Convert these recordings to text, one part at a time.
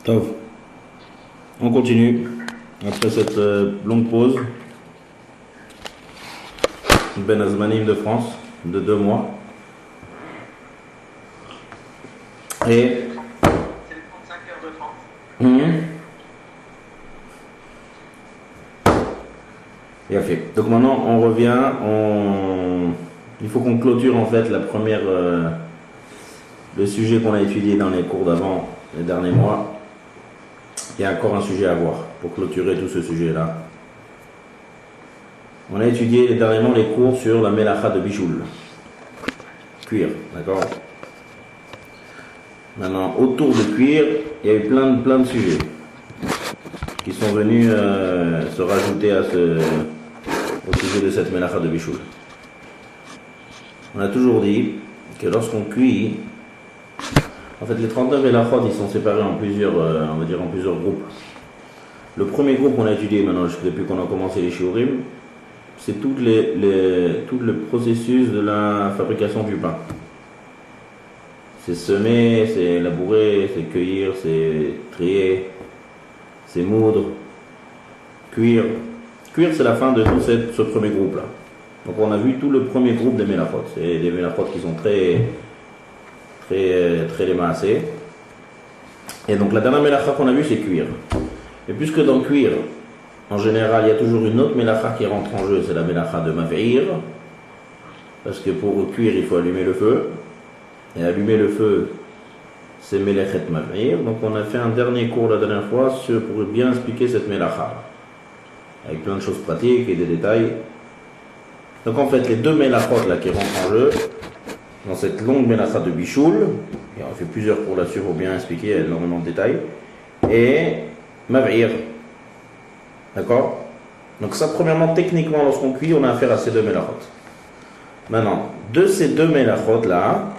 Tov. On continue après cette longue pause. Ben Azmanim de France de 2 mois. Et c'est les 35 heures de France. Bien fait. Donc maintenant on revient, il faut qu'on clôture en fait la première, le sujet qu'on a étudié dans les cours d'avant, les derniers mois. Il y a encore un sujet à voir pour clôturer tout ce sujet-là. On a étudié dernièrement les cours sur la melacha de bichoul, cuir, d'accord? Maintenant, autour de cuir, il y a eu plein de sujets qui sont venus se rajouter au sujet de cette melacha de bichoul. On a toujours dit que lorsqu'on cuit, en fait, les 39 melachot, ils sont séparés en plusieurs, on va dire en plusieurs groupes. Le premier groupe qu'on a étudié maintenant, depuis qu'on a commencé les shiurim, c'est tout le processus de la fabrication du pain. C'est semer, c'est labourer, c'est cueillir, c'est trier, c'est moudre, cuire. Cuire, c'est la fin de tout ce premier groupe-là. Donc on a vu tout le premier groupe des melachot. C'est des melachot qui sont très les maasés. Et donc la dernière melacha qu'on a vue, c'est cuire. Et puisque dans cuire, en général, il y a toujours une autre melacha qui rentre en jeu, c'est la melacha de mav'ir. Parce que pour cuire, il faut allumer le feu. Et allumer le feu, c'est melechet mav'ir. Donc on a fait un dernier cours la dernière fois pour bien expliquer cette melacha. Avec plein de choses pratiques et des détails. Donc en fait, les deux melachot là qui rentrent en jeu, dans cette longue melacha de bichoul, et on a fait plusieurs cours là-dessus pour bien expliquer, il y a énormément de détails, et mav'ir. D'accord? Donc ça, premièrement, techniquement, lorsqu'on cuit, on a affaire à ces deux melachot. Maintenant, de ces deux melachot là,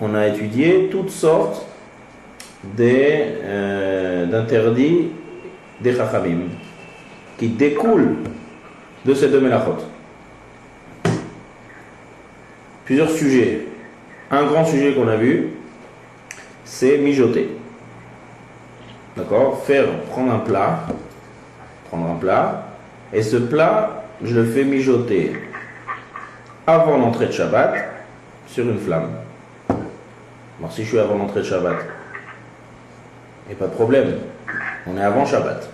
on a étudié toutes sortes d'interdits des chachamim qui découlent de ces deux melachot. Plusieurs sujets. Un grand sujet qu'on a vu, c'est mijoter. D'accord? Prendre un plat, et ce plat, je le fais mijoter avant l'entrée de Shabbat sur une flamme. Alors si je suis avant l'entrée de Shabbat, il n'y a pas de problème, on est avant Shabbat.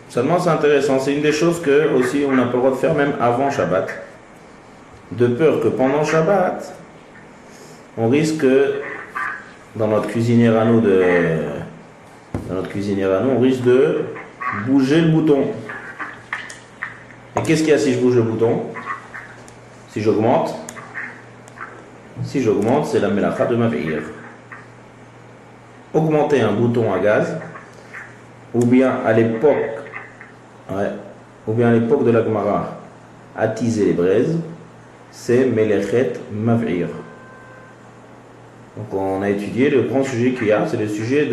Seulement c'est intéressant, c'est une des choses que aussi on n'a pas le droit de faire même avant Shabbat. De peur que pendant Shabbat, on risque, dans notre cuisinière à nous, on risque de bouger le bouton. Et qu'est-ce qu'il y a si je bouge le bouton? Si j'augmente, c'est la melacha de mav'ir. Augmenter un bouton à gaz, ou bien à l'époque de la Gemara, attiser les braises, c'est melechet mav'ir. Donc on a étudié le grand sujet qu'il y a, c'est le sujet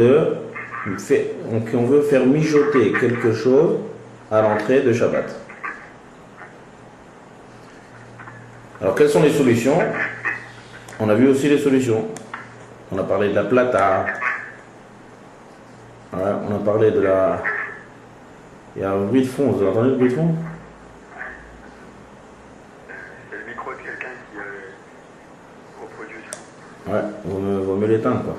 qu'on veut faire mijoter quelque chose à l'entrée de Shabbat. Alors quelles sont les solutions? On a vu aussi les solutions. On a parlé de la plata. On a parlé de la... Il y a un bruit de fond, vous avez entendu le bruit de fond? C'est le micro de quelqu'un qui reproduit le son. Ouais, vaut mieux l'éteindre quoi.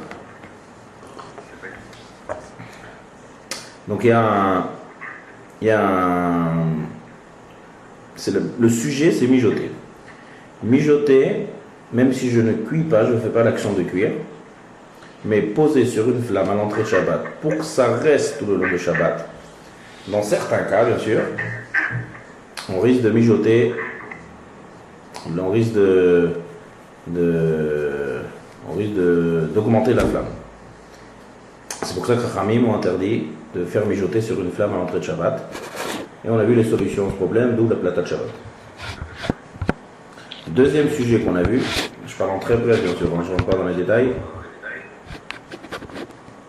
Donc il y a un c'est le sujet, c'est mijoter. Mijoter, même si je ne cuis pas, je ne fais pas l'action de cuire, mais poser sur une flamme à l'entrée de Shabbat pour que ça reste tout le long de Shabbat. Dans certains cas, bien sûr, on risque de mijoter, on risque d'augmenter la flamme. C'est pour ça que Chachamim ont interdit de faire mijoter sur une flamme à l'entrée de Shabbat. Et on a vu les solutions à ce problème, d'où la plata de Shabbat. Deuxième sujet qu'on a vu, je parle en très bref bien sûr, je ne rentre pas dans les détails.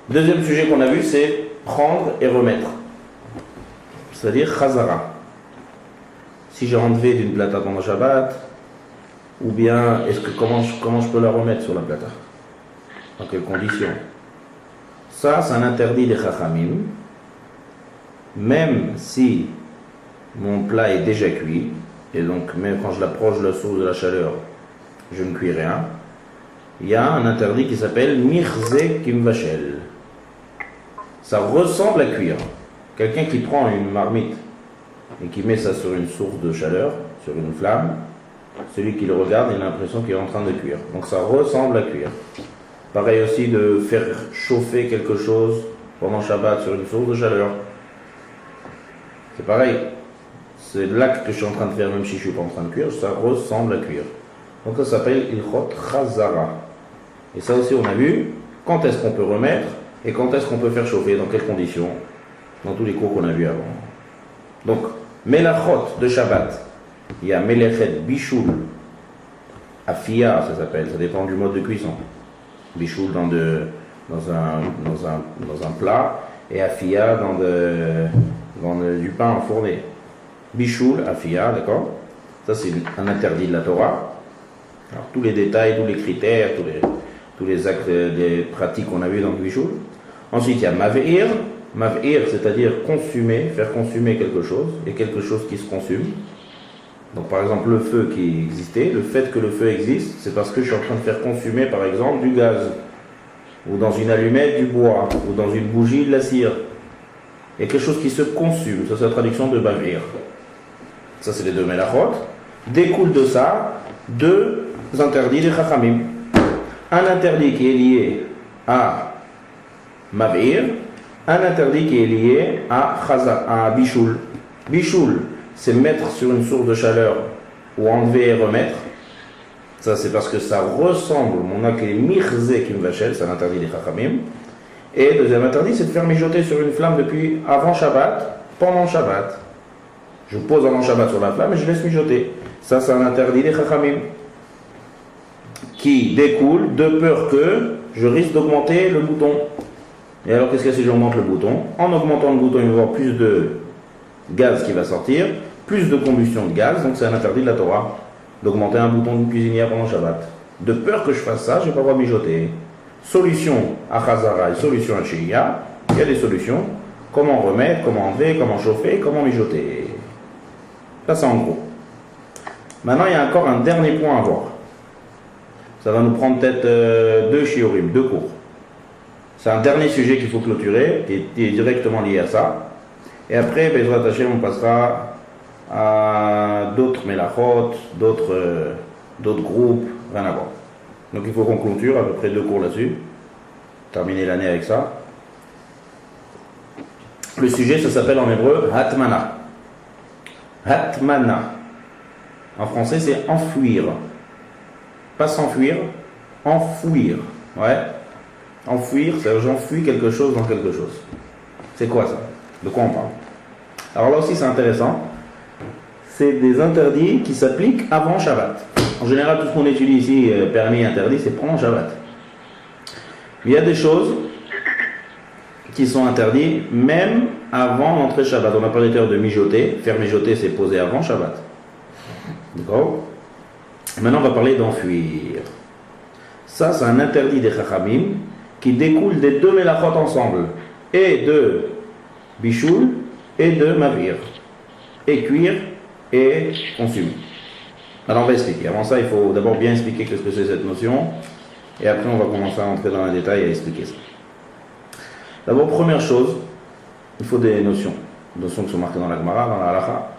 Deuxième sujet qu'on a vu, c'est prendre et remettre. C'est-à-dire chazara. Si j'ai enlevé d'une plata pendant Shabbat, ou bien comment je peux la remettre sur la plata? Dans quelles conditions? Ça, c'est un interdit des Chachamim. Même si mon plat est déjà cuit, et donc même quand je l'approche de la source de la chaleur, je ne cuis rien, il y a un interdit qui s'appelle Mirze Kimvachel. Ça ressemble à cuire. Quelqu'un qui prend une marmite et qui met ça sur une source de chaleur, sur une flamme, celui qui le regarde, il a l'impression qu'il est en train de cuire. Donc ça ressemble à cuire. Pareil aussi de faire chauffer quelque chose pendant Shabbat sur une source de chaleur. C'est pareil. C'est l'acte que je suis en train de faire, même si je ne suis pas en train de cuire, ça ressemble à cuire. Donc ça s'appelle Ilchot Chazara. Et ça aussi on a vu, quand est-ce qu'on peut remettre et quand est-ce qu'on peut faire chauffer, dans quelles conditions, dans tous les cours qu'on a vus avant. Donc, Melachot de Shabbat, il y a Melechet Bishul, Afia ça s'appelle, ça dépend du mode de cuisson. Bishul dans un plat et Afia dans du pain enfourné. Bishul, Afia, d'accord? Ça c'est un interdit de la Torah. Alors, tous les détails, tous les critères, tous les actes, les pratiques qu'on a vus dans le Bishul. Ensuite, il y a Maveir. Maveir, c'est-à-dire consumer, faire consumer quelque chose, et quelque chose qui se consume. Donc, par exemple, le feu qui existait, le fait que le feu existe, c'est parce que je suis en train de faire consumer, par exemple, du gaz, ou dans une allumette, du bois, ou dans une bougie, de la cire. Il y a quelque chose qui se consume, ça c'est la traduction de Maveir. Ça, c'est les deux Melachot. Découle de ça deux interdits des Chachamim. Un interdit qui est lié à Maveir, un interdit qui est lié à Bishul. Bishul, c'est mettre sur une source de chaleur ou enlever et remettre. Ça, c'est parce que ça ressemble, mon acte est Mirze Kimvachel, c'est un interdit des Chachamim. Et deuxième interdit, c'est de faire mijoter sur une flamme depuis avant Shabbat, pendant Shabbat. Je pose avant Shabbat sur la flamme et je laisse mijoter. Ça, c'est un interdit des Chachamim qui découle de peur que je risque d'augmenter le bouton. Et alors, qu'est-ce qu'il y a si j'augmente le bouton? En augmentant le bouton, il va y avoir plus de gaz qui va sortir, plus de combustion de gaz, donc c'est un interdit de la Torah d'augmenter un bouton d'une cuisinière pendant Shabbat. De peur que je fasse ça, je ne vais pas pouvoir mijoter. Solution à Chazara et solution à Shia, il y a des solutions. Comment remettre, comment enlever, comment chauffer, comment mijoter. Ça, c'est en gros. Maintenant, il y a encore un dernier point à voir. Ça va nous prendre peut-être 2 shiurim, 2 cours. C'est un dernier sujet qu'il faut clôturer, qui est directement lié à ça. Et après, Bezrat Hashem, on passera à d'autres melachot, d'autres groupes, rien à voir. Donc il faut qu'on clôture à peu près 2 cours là-dessus. Terminer l'année avec ça. Le sujet, ça s'appelle en hébreu Hatmana. Hatmana. En français, c'est enfouir. Pas s'enfuir, enfouir. Ouais. Enfouir, c'est-à-dire j'enfuis quelque chose dans quelque chose. C'est quoi ça? De quoi on parle? Alors là aussi, c'est intéressant. C'est des interdits qui s'appliquent avant Shabbat. En général, tout ce qu'on étudie ici, permis, interdit, c'est pendant Shabbat. Il y a des choses qui sont interdites même avant l'entrée Shabbat. On a parlé de mijoter. Faire mijoter, c'est poser avant Shabbat. D'accord? Maintenant, on va parler d'enfuir. Ça, c'est un interdit des Chachamim qui découle des 2 melachot ensemble, et de Bishul et de Mavir. Et cuire et consumer. Alors on va expliquer. Avant ça, il faut d'abord bien expliquer qu'est-ce que c'est cette notion, et après on va commencer à entrer dans les détails et à expliquer ça. D'abord, première chose, il faut des notions qui sont marquées dans la Gemara, dans la Halacha.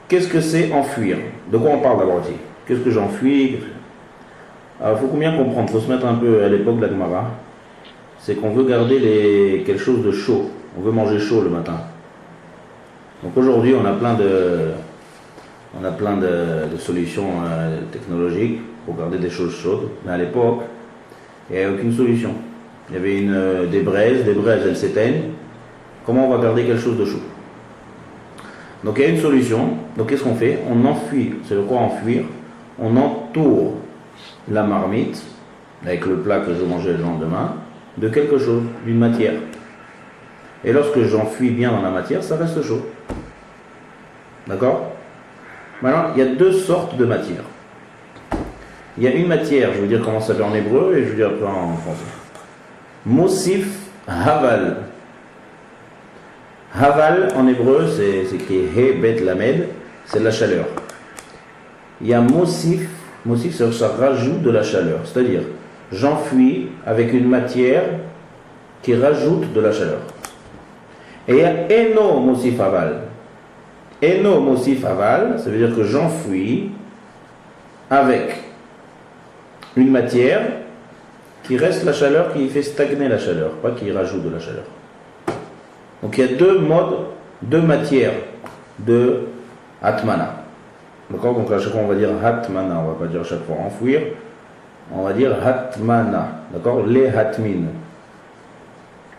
Qu'est-ce que c'est enfuir? De quoi on parle d'abord ici? Qu'est-ce que j'enfuis? Alors il faut bien comprendre, il faut se mettre un peu à l'époque de la Gemara. C'est qu'on veut garder quelque chose de chaud. On veut manger chaud le matin. Donc aujourd'hui, on a plein de solutions technologiques pour garder des choses chaudes. Mais à l'époque, il n'y avait aucune solution. Il y avait des braises elles s'éteignent. Comment on va garder quelque chose de chaud? Donc il y a une solution. Donc qu'est-ce qu'on fait? On enfuit. C'est le quoi enfuir? On entoure la marmite, avec le plat que je vais manger le lendemain, de quelque chose, d'une matière. Et lorsque j'enfuis bien dans la matière, ça reste chaud. D'accord? Maintenant, il y a 2 sortes de matières. Il y a une matière, je vais dire comment ça s'appelle en hébreu, et je vais dire après en français. Mosif Haval. Haval en hébreu, c'est écrit He Bet Lamed, c'est la chaleur. Il y a Mosif, Mosif ça rajoute de la chaleur, c'est-à-dire j'enfuis avec une matière qui rajoute de la chaleur. Et il y a Eno Mosif Haval. Eno Mosif Haval, ça veut dire que j'enfuis avec une matière qui reste la chaleur, qui fait stagner la chaleur, pas qui rajoute de la chaleur. Donc il y a deux modes, deux matières de Hatmana. D'accord? Donc à chaque fois on va dire Hatmana, on va pas dire à chaque fois enfouir, on va dire Hatmana. D'accord? Les Hatmin.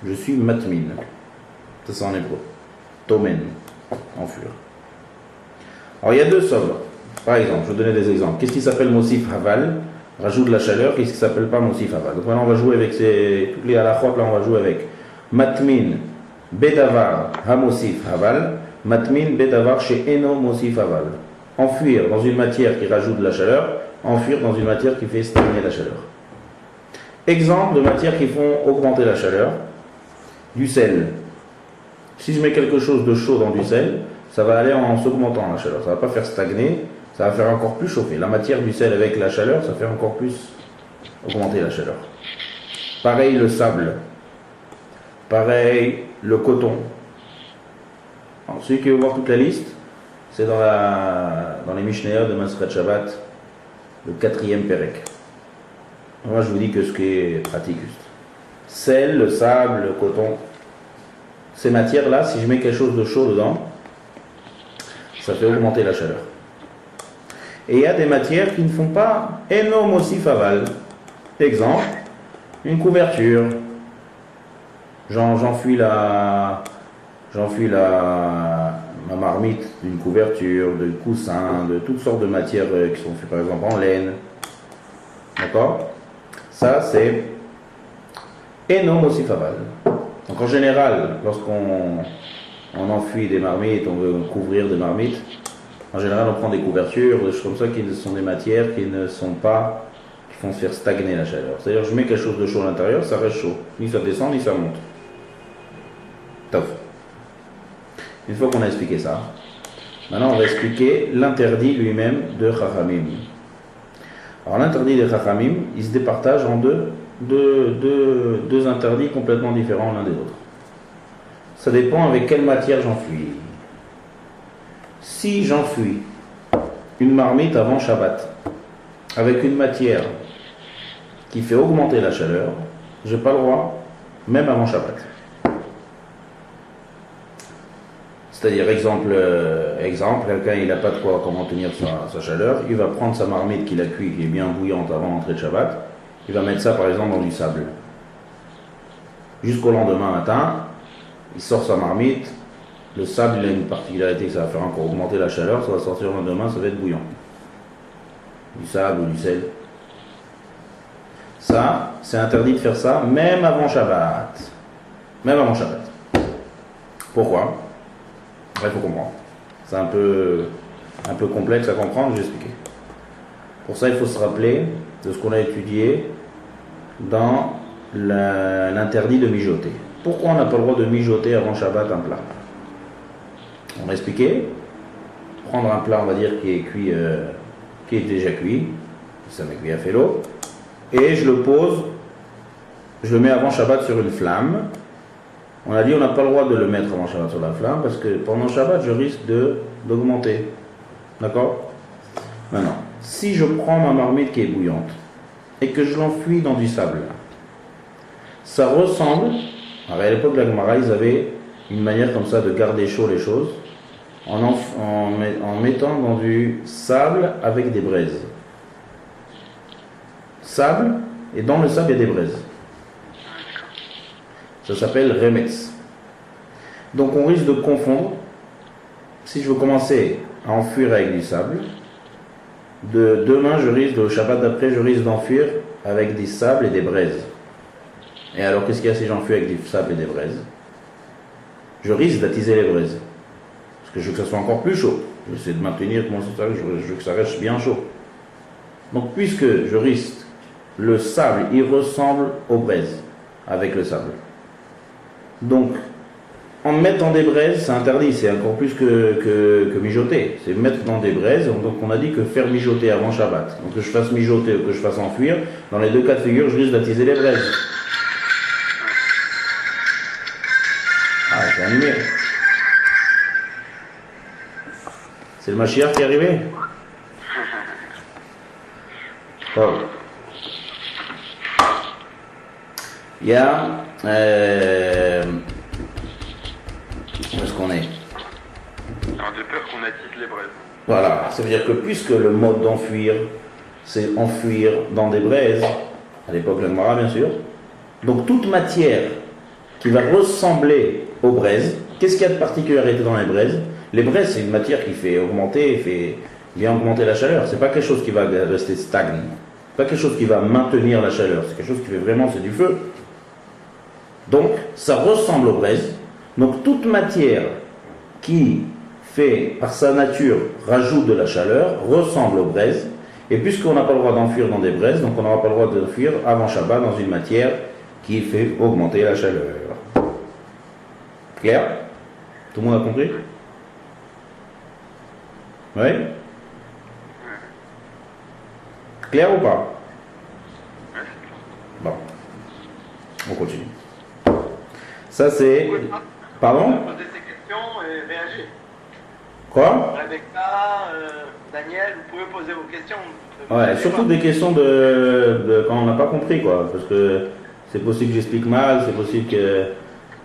Je suis Matmin. Ça c'est en hébreu. Tomen, enfuir. Alors il y a deux sobres. Par exemple, je vais donner des exemples. Qu'est-ce qui s'appelle Mosif Haval? Rajoute de la chaleur. Qu'est-ce qui s'appelle pas Mosif Haval? Donc maintenant on va jouer avec toutes les halachot, là on va jouer avec Matmin, Bedavar, Hamosif Haval, Matmin, Bedavar, chez Eno Mosif Haval. Enfuir dans une matière qui rajoute de la chaleur, enfuir dans une matière qui fait stagner la chaleur. Exemple de matières qui font augmenter la chaleur. Du sel. Si je mets quelque chose de chaud dans du sel, ça va aller en s'augmentant la chaleur. Ça ne va pas faire stagner, ça va faire encore plus chauffer. La matière du sel avec la chaleur, ça fait encore plus augmenter la chaleur. Pareil le sable. Pareil le coton. Alors, celui qui veut voir toute la liste, c'est dans les Mishnayot de Masechet Shabbat, le 4e Perek. Moi je vous dis que ce qui est pratique juste. Sel, le sable, le coton, ces matières-là, si je mets quelque chose de chaud dedans, ça fait augmenter la chaleur. Et il y a des matières qui ne font pas Eno Mosif Haval. Exemple, une couverture. J'enfuis ma marmite d'une couverture, de coussin, de toutes sortes de matières qui sont faites par exemple en laine. D'accord? Ça c'est Eno Mosif Haval. Donc en général, lorsqu'on enfuit des marmites, on veut couvrir des marmites, en général on prend des couvertures, des choses comme ça qui sont des matières qui ne sont pas, qui font se faire stagner la chaleur. C'est-à-dire je mets quelque chose de chaud à l'intérieur, ça reste chaud. Ni ça descend, ni ça monte. Top. Une fois qu'on a expliqué ça, maintenant on va expliquer l'interdit lui-même de Chachamim. Alors l'interdit de Chachamim, il se départage en deux interdits complètement différents l'un des autres. Ça dépend avec quelle matière j'enfuis. Si j'enfuis une marmite avant Shabbat avec une matière qui fait augmenter la chaleur, je n'ai pas le droit, même avant Shabbat. C'est-à-dire, exemple, quelqu'un il n'a pas de quoi comment tenir sa chaleur, il va prendre sa marmite qu'il a cuit, qui est bien bouillante avant l'entrée de Shabbat, il va mettre ça par exemple dans du sable. Jusqu'au lendemain matin, il sort sa marmite, le sable il a une particularité que ça va faire encore augmenter la chaleur, ça va sortir le lendemain, ça va être bouillant. Du sable ou du sel. Ça, c'est interdit de faire ça même avant Shabbat. Même avant Shabbat. Pourquoi? Il faut comprendre. C'est un peu complexe à comprendre, je vais expliquer. Pour ça, il faut se rappeler de ce qu'on a étudié dans l'interdit de mijoter. Pourquoi on n'a pas le droit de mijoter avant Shabbat un plat? On a expliqué, prendre un plat, on va dire, qui est cuit, qui est déjà cuit, ça m'est cuit à fait l'eau, et je le pose, je le mets avant Shabbat sur une flamme. On a dit on n'a pas le droit de le mettre avant Shabbat sur la flamme parce que pendant Shabbat je risque d'augmenter. D'accord? Maintenant, si je prends ma marmite qui est bouillante et que je l'enfuis dans du sable, ça ressemble, à l'époque de la Gemara, ils avaient une manière comme ça de garder chaud les choses en mettant dans du sable avec des braises. Sable, et dans le sable il y a des braises. Ça s'appelle remetz. Donc on risque de confondre. Si je veux commencer à enfuir avec du sable, demain le Shabbat d'après, je risque d'enfuir avec des sables et des braises. Et alors qu'est-ce qu'il y a si j'enfuis avec du sable et des braises? Je risque d'attiser les braises. Parce que je veux que ça soit encore plus chaud. Je vais essayer de maintenir comment ça, je veux que ça reste bien chaud. Donc puisque je risque, le sable il ressemble aux braises. avec le sable. Donc, en mettre dans des braises, c'est interdit, c'est encore plus que mijoter. C'est mettre dans des braises, donc on a dit que faire mijoter avant Shabbat. Donc que je fasse mijoter ou que je fasse enfouir, dans les deux cas de figure, je risque d'attiser les braises. Ah, c'est animé. C'est le Mashiach qui est arrivé. Oh. Il y a... où est-ce qu'on est? Alors de peur qu'on attise les braises. Voilà, ça veut dire que puisque le mode d'enfuir, c'est enfouir dans des braises, à l'époque de l'Agmara bien sûr, donc toute matière qui va ressembler aux braises, qu'est-ce qu'il y a de particularité dans les braises? Les braises, c'est une matière qui fait augmenter, vient augmenter la chaleur, c'est pas quelque chose qui va rester stagne, c'est pas quelque chose qui va maintenir la chaleur, c'est quelque chose qui fait vraiment, c'est du feu. Donc, ça ressemble aux braises. Donc, toute matière qui fait, par sa nature, rajoute de la chaleur, ressemble aux braises. Et puisqu'on n'a pas le droit d'enfuir dans des braises, donc on n'aura pas le droit d'enfuir avant Shabbat dans une matière qui fait augmenter la chaleur. Clair? Tout le monde a compris? Oui? Clair ou pas? Bon. On continue. Ça c'est... Pardon? Poser des questions et réagir. Quoi? Rebecca, Daniel, vous pouvez poser vos questions. Ouais, surtout des questions de quand on n'a pas compris, quoi. Parce que c'est possible que j'explique mal, c'est possible que...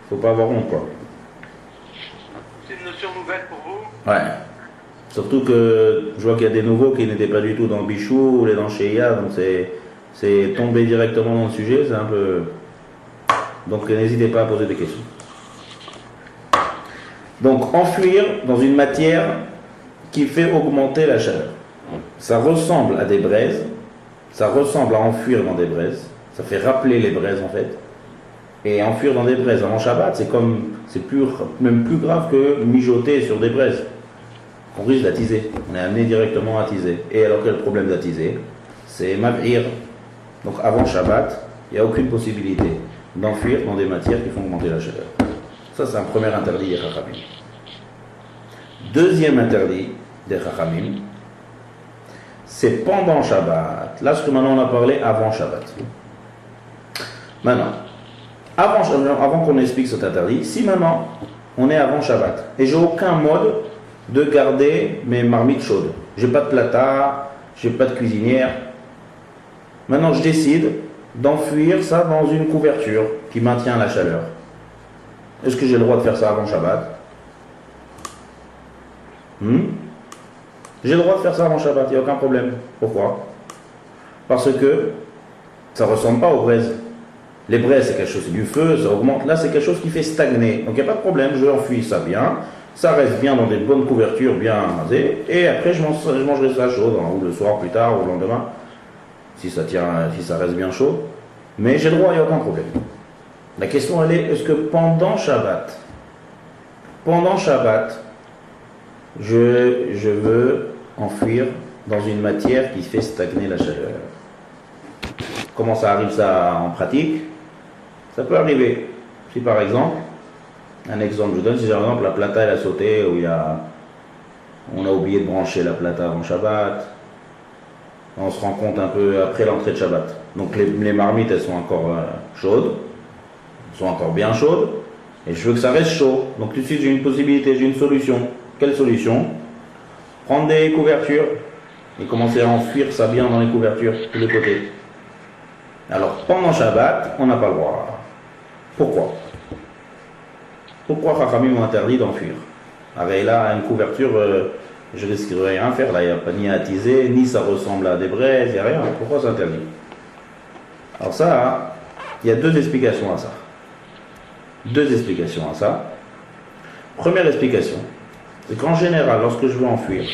Faut pas avoir honte, quoi. C'est une notion nouvelle pour vous? Ouais. Surtout que je vois qu'il y a des nouveaux qui n'étaient pas du tout dans Bichou ou les dans Sheia, donc c'est tomber directement dans le sujet, c'est un peu... Donc n'hésitez pas à poser des questions. Donc enfouir dans une matière qui fait augmenter la chaleur. Ça ressemble à des braises, ça ressemble à enfouir dans des braises, ça fait rappeler les braises en fait. Et enfouir dans des braises avant Shabbat, même plus grave que mijoter sur des braises. On risque d'attiser, on est amené directement à attiser. Et alors quel problème d'attiser? C'est mav'ir. Donc avant Shabbat, il n'y a aucune possibilité d'enfuir dans des matières qui font augmenter la chaleur. Ça, c'est un premier interdit des Chachamim. Deuxième interdit des Chachamim, c'est pendant Shabbat. Là, ce que maintenant on a parlé avant Shabbat. Maintenant, avant qu'on explique cet interdit, si maintenant on est avant Shabbat et j'ai aucun mode de garder mes marmites chaudes, j'ai pas de plata, j'ai pas de cuisinière, maintenant je décide d'enfuir ça dans une couverture qui maintient la chaleur. Est-ce que j'ai le droit de faire ça avant Shabbat? J'ai le droit de faire ça avant Shabbat, il n'y a aucun problème. Pourquoi? Parce que ça ne ressemble pas aux braises. Les braises, c'est quelque chose, c'est du feu, ça augmente. Là, c'est quelque chose qui fait stagner. Donc, il n'y a pas de problème, je enfuis ça bien. Ça reste bien dans des bonnes couvertures, bien rasées. Et après, je mangerai ça chaud, ou le soir plus tard, ou le lendemain. Si ça reste bien chaud. Mais j'ai le droit, il n'y a aucun problème. La question, elle est, est-ce que pendant Shabbat, je veux enfuir dans une matière qui fait stagner la chaleur? Comment ça arrive ça en pratique? Ça peut arriver. Si par exemple, un exemple je donne, si par exemple la plata elle a sauté, où on a oublié de brancher la plata avant Shabbat, on se rend compte un peu après l'entrée de Shabbat. Donc les marmites elles sont encore chaudes, elles sont encore bien chaudes, et je veux que ça reste chaud. Donc tout de suite j'ai une possibilité, j'ai une solution. Quelle solution? Prendre des couvertures et commencer à enfuir ça bien dans les couvertures, tous les côtés. Alors pendant Shabbat, on n'a pas le droit. Pourquoi? Pourquoi Chachamim ont interdit d'enfuir? Avec là, une couverture, je risquerais rien à faire. Là, il n'y a pas ni à attiser, ni ça ressemble à des braises, il n'y a rien. Pourquoi c'est interdit? Alors ça, il y a deux explications à ça. Première explication, c'est qu'en général, lorsque je veux enfuir,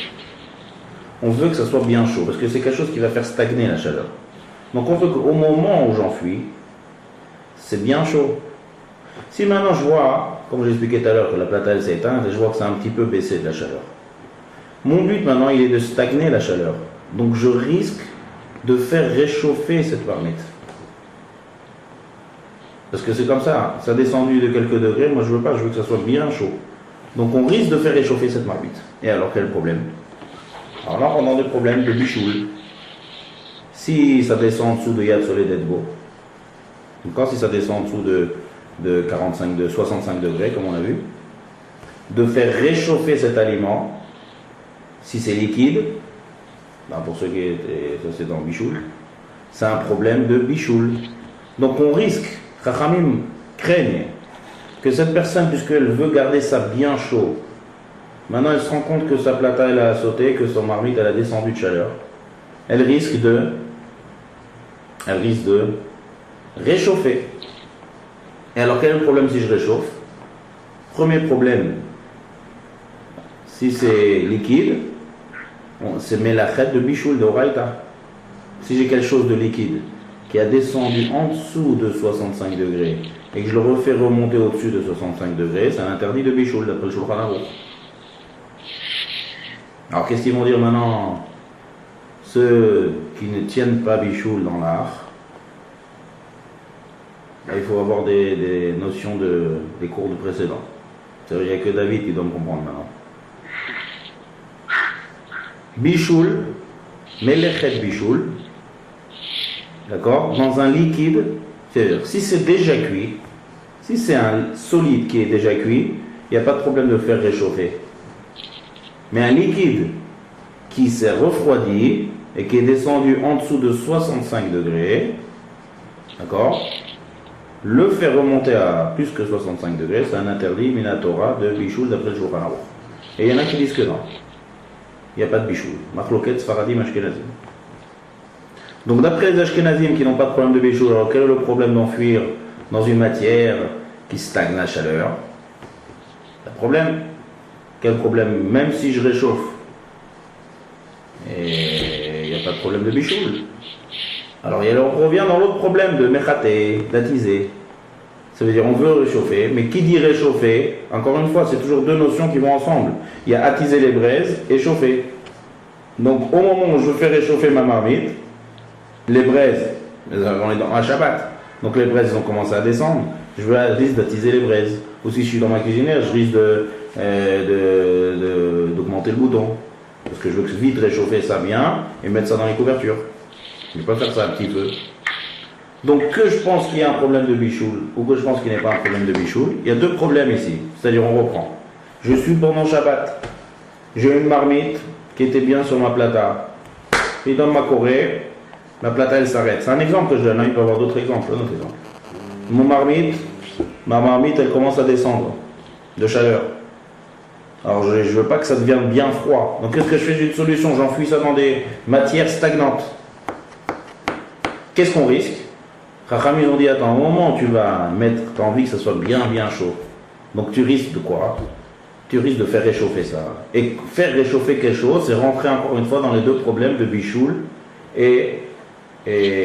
on veut que ça soit bien chaud, parce que c'est quelque chose qui va faire stagner la chaleur. Donc on veut qu'au moment où j'enfuis, c'est bien chaud. Si maintenant je vois, comme j'ai expliqué tout à l'heure, que la plata elle s'est éteinte, et je vois que ça a un petit peu baissé de la chaleur. Mon but maintenant, il est de stagner la chaleur. Donc je risque de faire réchauffer cette marmite. Parce que c'est comme ça, ça a descendu de quelques degrés, moi je veux pas, je veux que ça soit bien chaud. Donc on risque de faire réchauffer cette marmite. Et alors quel problème? Alors là on a des problèmes de bichoul. Si ça descend en dessous de Yad Solé d'Edbo, encore si ça descend en dessous de 45, de 65 degrés comme on a vu, de faire réchauffer cet aliment, si c'est liquide, ben pour ceux qui étaient, ça c'est dans bichoul, c'est un problème de bichoul. Donc on risque, Chachamim craignent que cette personne, puisqu'elle veut garder ça bien chaud, maintenant elle se rend compte que sa plata elle a sauté, que son marmite elle a descendu de chaleur, elle risque de réchauffer. Et alors quel est le problème si je réchauffe? Premier problème, si c'est liquide, c'est melachet de bichoul, de oraita. Si j'ai quelque chose de liquide qui a descendu en dessous de 65 degrés et que je le refais remonter au-dessus de 65 degrés, c'est un interdit de bichoul d'après le Shulchan Aruch. Alors qu'est-ce qu'ils vont dire maintenant ceux qui ne tiennent pas bichoul dans l'art? Il faut avoir des notions des cours de précédents. C'est-à-dire qu'il n'y a que David qui doit me comprendre maintenant. Bichoul, melechet bichoul, d'accord, dans un liquide, c'est-à-dire si c'est déjà cuit, si c'est un solide qui est déjà cuit, il n'y a pas de problème de le faire réchauffer. Mais un liquide qui s'est refroidi et qui est descendu en dessous de 65 degrés, d'accord, le faire remonter à plus que 65 degrés, c'est un interdit minatora de bichoul d'après le Shulchan Aruch. Et il y en a qui disent que non. Il n'y a pas de bichoul. Machloket, Sfaradim, Ashkenazim. Donc d'après les Ashkenazim qui n'ont pas de problème de bichoul, alors quel est le problème d'enfuir dans une matière qui stagne la chaleur? Le problème, quel problème? Même si je réchauffe, et il n'y a pas de problème de bichoul. Alors on revient dans l'autre problème de mechaté, d'attiser. Ça veut dire on veut réchauffer, mais qui dit réchauffer? Encore une fois, c'est toujours deux notions qui vont ensemble. Il y a attiser les braises et chauffer. Donc au moment où je fais réchauffer ma marmite, les braises, on est dans un Shabbat, donc les braises ont commencé à descendre, je risque d'attiser les braises. Ou si je suis dans ma cuisinière, je risque d'augmenter le bouton. Parce que je veux vite réchauffer ça bien et mettre ça dans les couvertures. Je ne vais pas faire ça un petit peu. Donc que je pense qu'il y a un problème de bichoul ou que je pense qu'il n'y a pas un problème de bichoul, il y a deux problèmes ici. C'est-à-dire on reprend. Je suis pendant Shabbat. J'ai une marmite qui était bien sur ma plata. Et dans ma corée, ma plata elle s'arrête. C'est un exemple que je donne, il peut y avoir d'autres exemples. Un autre exemple. Ma marmite elle commence à descendre de chaleur. Alors je ne veux pas que ça devienne bien froid. Donc qu'est-ce que je fais? J'ai une solution, j'enfuis ça dans des matières stagnantes. Qu'est-ce qu'on risque? Chachamim ils ont dit, attends, au moment où tu vas mettre, tu as envie que ça soit bien chaud. Donc tu risques de quoi? Tu risques de faire réchauffer ça. Et faire réchauffer quelque chose, c'est rentrer encore une fois dans les deux problèmes de bichoul et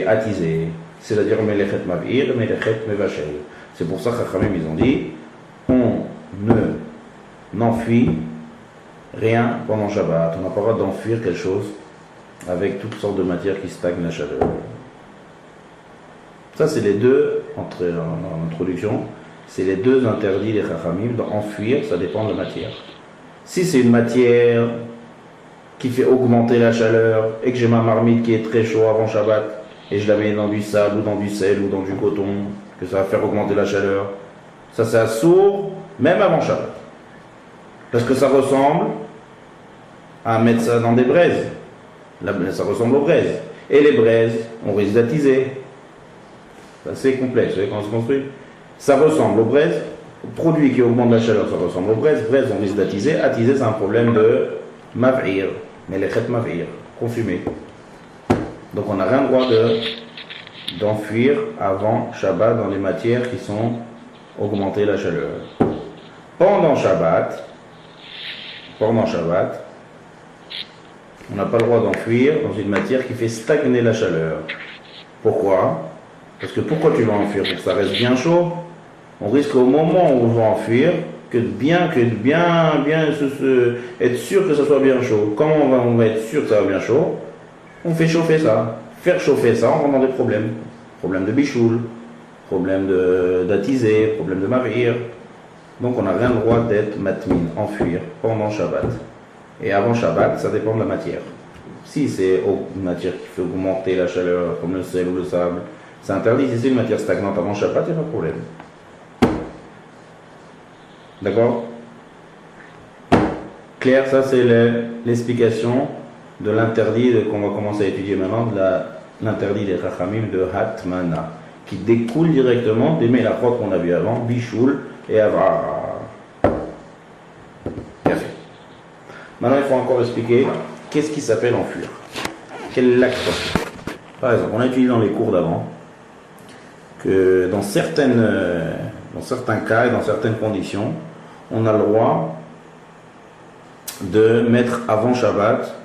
attiser. C'est-à-dire melechet mavir, melechet mevachel. C'est pour ça que Chachamim ils ont dit, on n'enfuit rien pendant Shabbat. On n'a pas le droit d'enfuir quelque chose avec toutes sortes de matières qui stagnent la chaleur. Ça, c'est les deux, en introduction, c'est les deux interdits des Chachamim d'enfuir, ça dépend de la matière. Si c'est une matière qui fait augmenter la chaleur et que j'ai ma marmite qui est très chaude avant Shabbat et je la mets dans du sable ou dans du sel ou dans du coton, que ça va faire augmenter la chaleur, ça c'est assourd même avant Shabbat. Parce que ça ressemble à mettre ça dans des braises. Ça ressemble aux braises. Et les braises, on risque d'attiser. C'est complexe, vous savez comment c'est construit? Ça ressemble aux braises. Le produit qui augmente la chaleur, ça ressemble aux braises. Braises, on risque d'attiser. Attiser, c'est un problème de mav'ir. Melechet mav'ir. Consumé. Donc on n'a rien droit d'enfuir avant Shabbat dans les matières qui sont augmentées la chaleur. Pendant Shabbat, on n'a pas le droit d'enfuir dans une matière qui fait stagner la chaleur. Pourquoi? Parce que pourquoi tu vas enfuir? Pour que ça reste bien chaud. On risque au moment où on va enfuir être sûr que ça soit bien chaud. Comment on va être sûr que ça va bien chaud? On fait chauffer ça. Faire chauffer ça, on rentre dans des problèmes. Problème de bichoul, problème d'attiser, problème de mavir. Donc on n'a rien le droit d'être matmin, enfuir, pendant Shabbat. Et avant Shabbat, ça dépend de la matière. Si c'est une matière qui fait augmenter la chaleur, comme le sel ou le sable, c'est interdit. Si c'est une matière stagnante avant Shabbat, il n'y a pas de problème. D'accord? Claire, ça c'est l'explication de l'interdit qu'on va commencer à étudier maintenant, de l'interdit des Chachamim de Hatmana, qui découle directement des Melachot qu'on a vu avant, Bishul et Avra. Bien fait. Maintenant, il faut encore expliquer qu'est-ce qui s'appelle enfuir. Quel est l'acte d'enfuir. Par exemple, on a étudié dans les cours d'avant que dans certains cas et dans certaines conditions, on a le droit de mettre avant Shabbat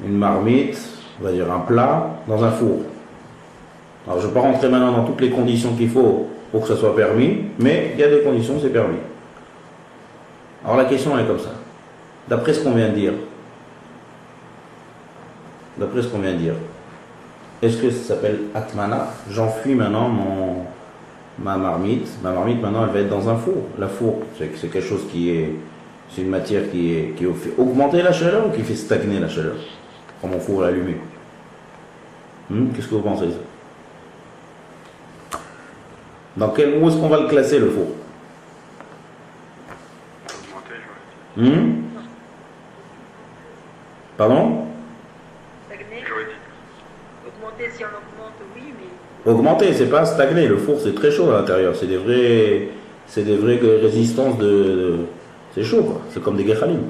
une marmite, on va dire un plat, dans un four. Alors je ne vais pas rentrer maintenant dans toutes les conditions qu'il faut pour que ça soit permis, mais il y a des conditions où c'est permis. Alors la question est comme ça. D'après ce qu'on vient de dire, est-ce que ça s'appelle Atmana? J'enfuis maintenant ma marmite. Ma marmite maintenant elle va être dans un four. La four, c'est quelque chose c'est une matière qui fait augmenter la chaleur ou qui fait stagner la chaleur quand mon four est allumé. Qu'est-ce que vous pensez de ça? Où est-ce qu'on va le classer le four? Augmenter, Pardon? j'aurais dit. Augmenter, si on augmente, oui, mais Augmenter, c'est pas stagner. Le four c'est très chaud à l'intérieur. C'est des vraies résistances c'est chaud quoi. C'est comme des gechalim.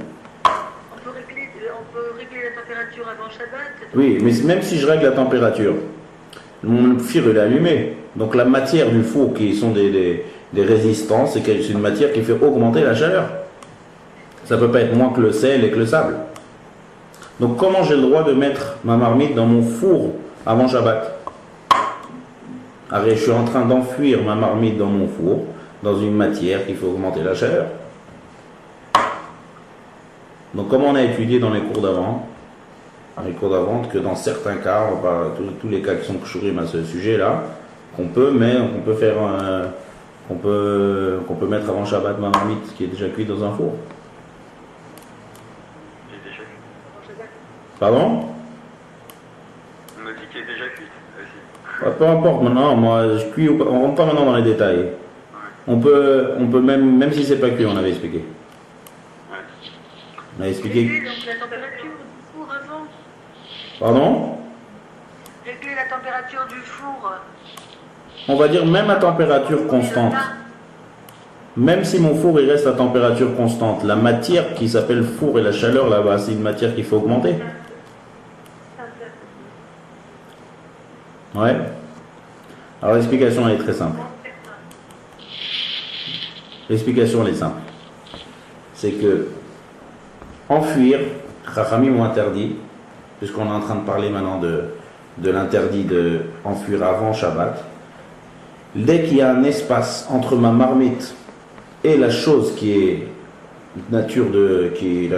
on peut régler la température avant Shabbat. Oui, mais même si je règle la température, mon four il est allumé. Donc la matière du four qui sont des résistances, c'est une matière qui fait augmenter la chaleur. Ça peut pas être moins que le sel et que le sable. Donc comment j'ai le droit de mettre ma marmite dans mon four avant Shabbat? Je suis en train d'enfuir ma marmite dans mon four, dans une matière qui fait augmenter la chaleur. Donc comme on a étudié dans les cours d'avant, que dans certains cas, tous les cas qui sont kshourim à ce sujet-là, qu'on peut mettre avant Shabbat ma marmite qui est déjà cuite dans un four. Il est déjà cuit. Pardon? On m'a dit qu'il est déjà cuit aussi. Peu importe maintenant, moi je cuis, on rentre pas maintenant dans les détails. Ouais. On peut même si c'est pas cuit, on avait expliqué. Ouais. On avait expliqué. Régler donc la température du four avant. Pardon? Régler la température du four. On va dire même à température constante. Même si mon four il reste à température constante, la matière qui s'appelle four et la chaleur là-bas, c'est une matière qu'il faut augmenter. Ouais. Alors l'explication elle est très simple. L'explication elle est simple. C'est que enfuir, Chachamim ont interdit, puisqu'on est en train de parler maintenant de l'interdit de enfuir avant Shabbat. Dès qu'il y a un espace entre ma marmite et la chose qui est nature qui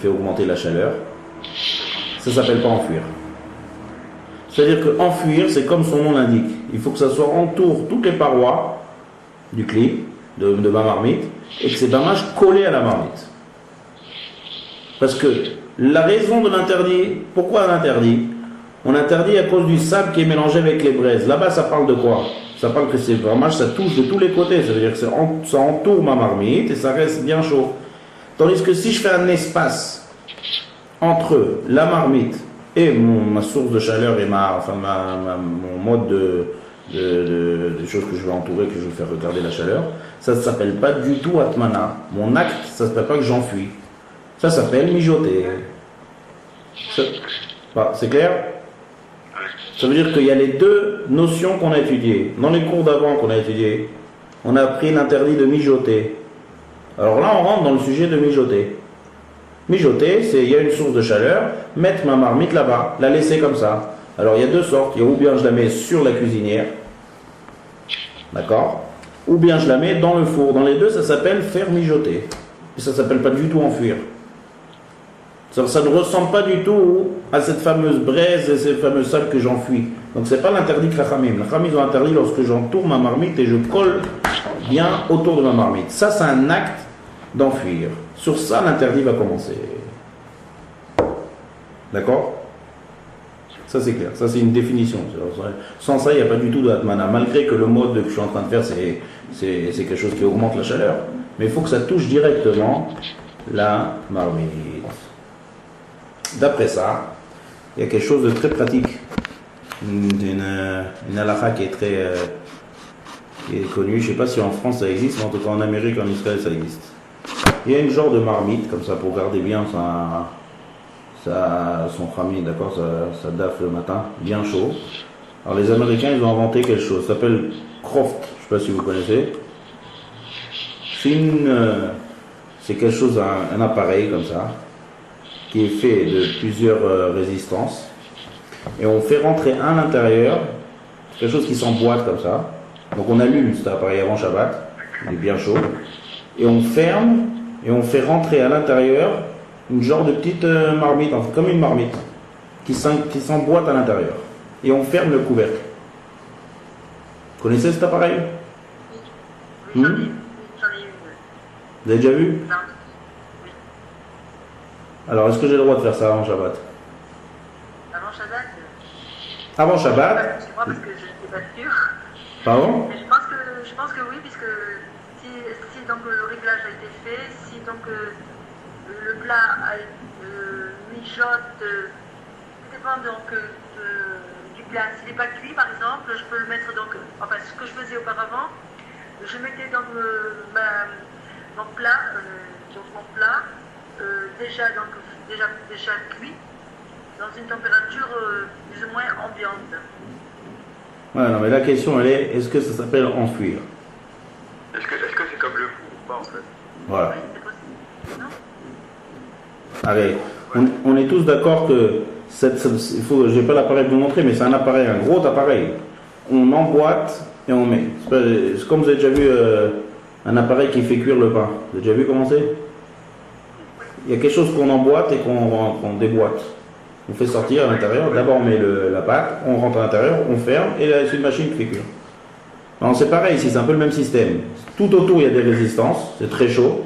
fait augmenter la chaleur, ça s'appelle pas enfuir. C'est-à-dire que enfuir, c'est comme son nom l'indique. Il faut que ça soit entoure toutes les parois du cli, de ma marmite, et que c'est dommage collé à la marmite. Parce que la raison de l'interdit, pourquoi l'interdit? On interdit à cause du sable qui est mélangé avec les braises. Là-bas, ça parle de quoi? Ça parle que c'est vraiment, ça touche de tous les côtés. Ça veut dire que ça entoure ma marmite et ça reste bien chaud. Tandis que si je fais un espace entre la marmite et ma source de chaleur et mon mode de choses que je vais entourer, que je vais faire regarder la chaleur, ça ne s'appelle pas du tout atmana. Mon acte, ça ne s'appelle pas que j'enfuis. Ça s'appelle mijoter. C'est clair? Ça veut dire qu'il y a les deux notions qu'on a étudiées. Dans les cours d'avant qu'on a étudiés, on a appris l'interdit de mijoter. Alors là, on rentre dans le sujet de mijoter. Mijoter, c'est il y a une source de chaleur, mettre ma marmite là-bas, la laisser comme ça. Alors il y a deux sortes. Il y a ou bien je la mets sur la cuisinière, d'accord? Ou bien je la mets dans le four. Dans les deux, ça s'appelle faire mijoter. Et ça ne s'appelle pas du tout enfuir. Ça ne ressemble pas du tout à cette fameuse braise et ces fameux sables que j'enfuis. Donc c'est pas l'interdit que la Khamim. La Khamim ils ont interdit lorsque j'entoure ma marmite et je colle bien autour de ma marmite. Ça c'est un acte d'enfuir. Sur ça l'interdit va commencer. D'accord? Ça c'est clair, ça c'est une définition. Sans ça il n'y a pas du tout de Atmana. Malgré que le mode que je suis en train de faire c'est quelque chose qui augmente la chaleur. Mais il faut que ça touche directement la marmite. D'après ça, il y a quelque chose de très pratique. Une halakha qui est connue. Je ne sais pas si en France ça existe, mais en tout cas en Amérique, en Israël ça existe. Il y a une genre de marmite comme ça pour garder bien son khamim, d'accord, ça daf le matin, bien chaud. Alors les Américains ils ont inventé quelque chose, ça s'appelle Croft, je ne sais pas si vous connaissez. C'est quelque chose, un appareil comme ça, qui est fait de plusieurs résistances. Et on fait rentrer à l'intérieur quelque chose qui s'emboîte comme ça. Donc on allume cet appareil avant Shabbat, il est bien chaud. Et on ferme et on fait rentrer à l'intérieur une genre de petite marmite, enfin, comme une marmite, qui s'emboîte à l'intérieur. Et on ferme le couvercle. Vous connaissez cet appareil? Oui, j'en ai une. Vous avez déjà vu? Non. Oui. Alors, est-ce que j'ai le droit de faire ça avant Shabbat? Avant Shabbat Avant Shabbat? Je crois parce que je n'étais pas sûre. Pardon? Mais je pense que oui, puisque si donc le réglage a été fait, si donc le plat mijote, tout dépend donc du plat. S'il n'est pas cuit par exemple, je peux le mettre donc, enfin ce que je faisais auparavant, je mettais donc mon plat déjà cuit dans une température plus ou moins ambiante. Ouais, non, mais la question elle est, est-ce que ça s'appelle enfuir? Est-ce que c'est comme le fou ou pas en fait? Voilà. Oui, c'est possible. Non? Allez, on est tous d'accord que je n'ai pas l'appareil pour vous montrer, mais c'est un appareil, un gros appareil. On emboîte et on met. C'est comme vous avez déjà vu un appareil qui fait cuire le pain. Vous avez déjà vu comment c'est? Il y a quelque chose qu'on emboîte et qu'on déboîte. On fait sortir à l'intérieur. D'abord on met la pâte, on rentre à l'intérieur, on ferme et là c'est une machine qui fait cuire. Alors c'est pareil ici, c'est un peu le même système. Tout autour il y a des résistances, c'est très chaud.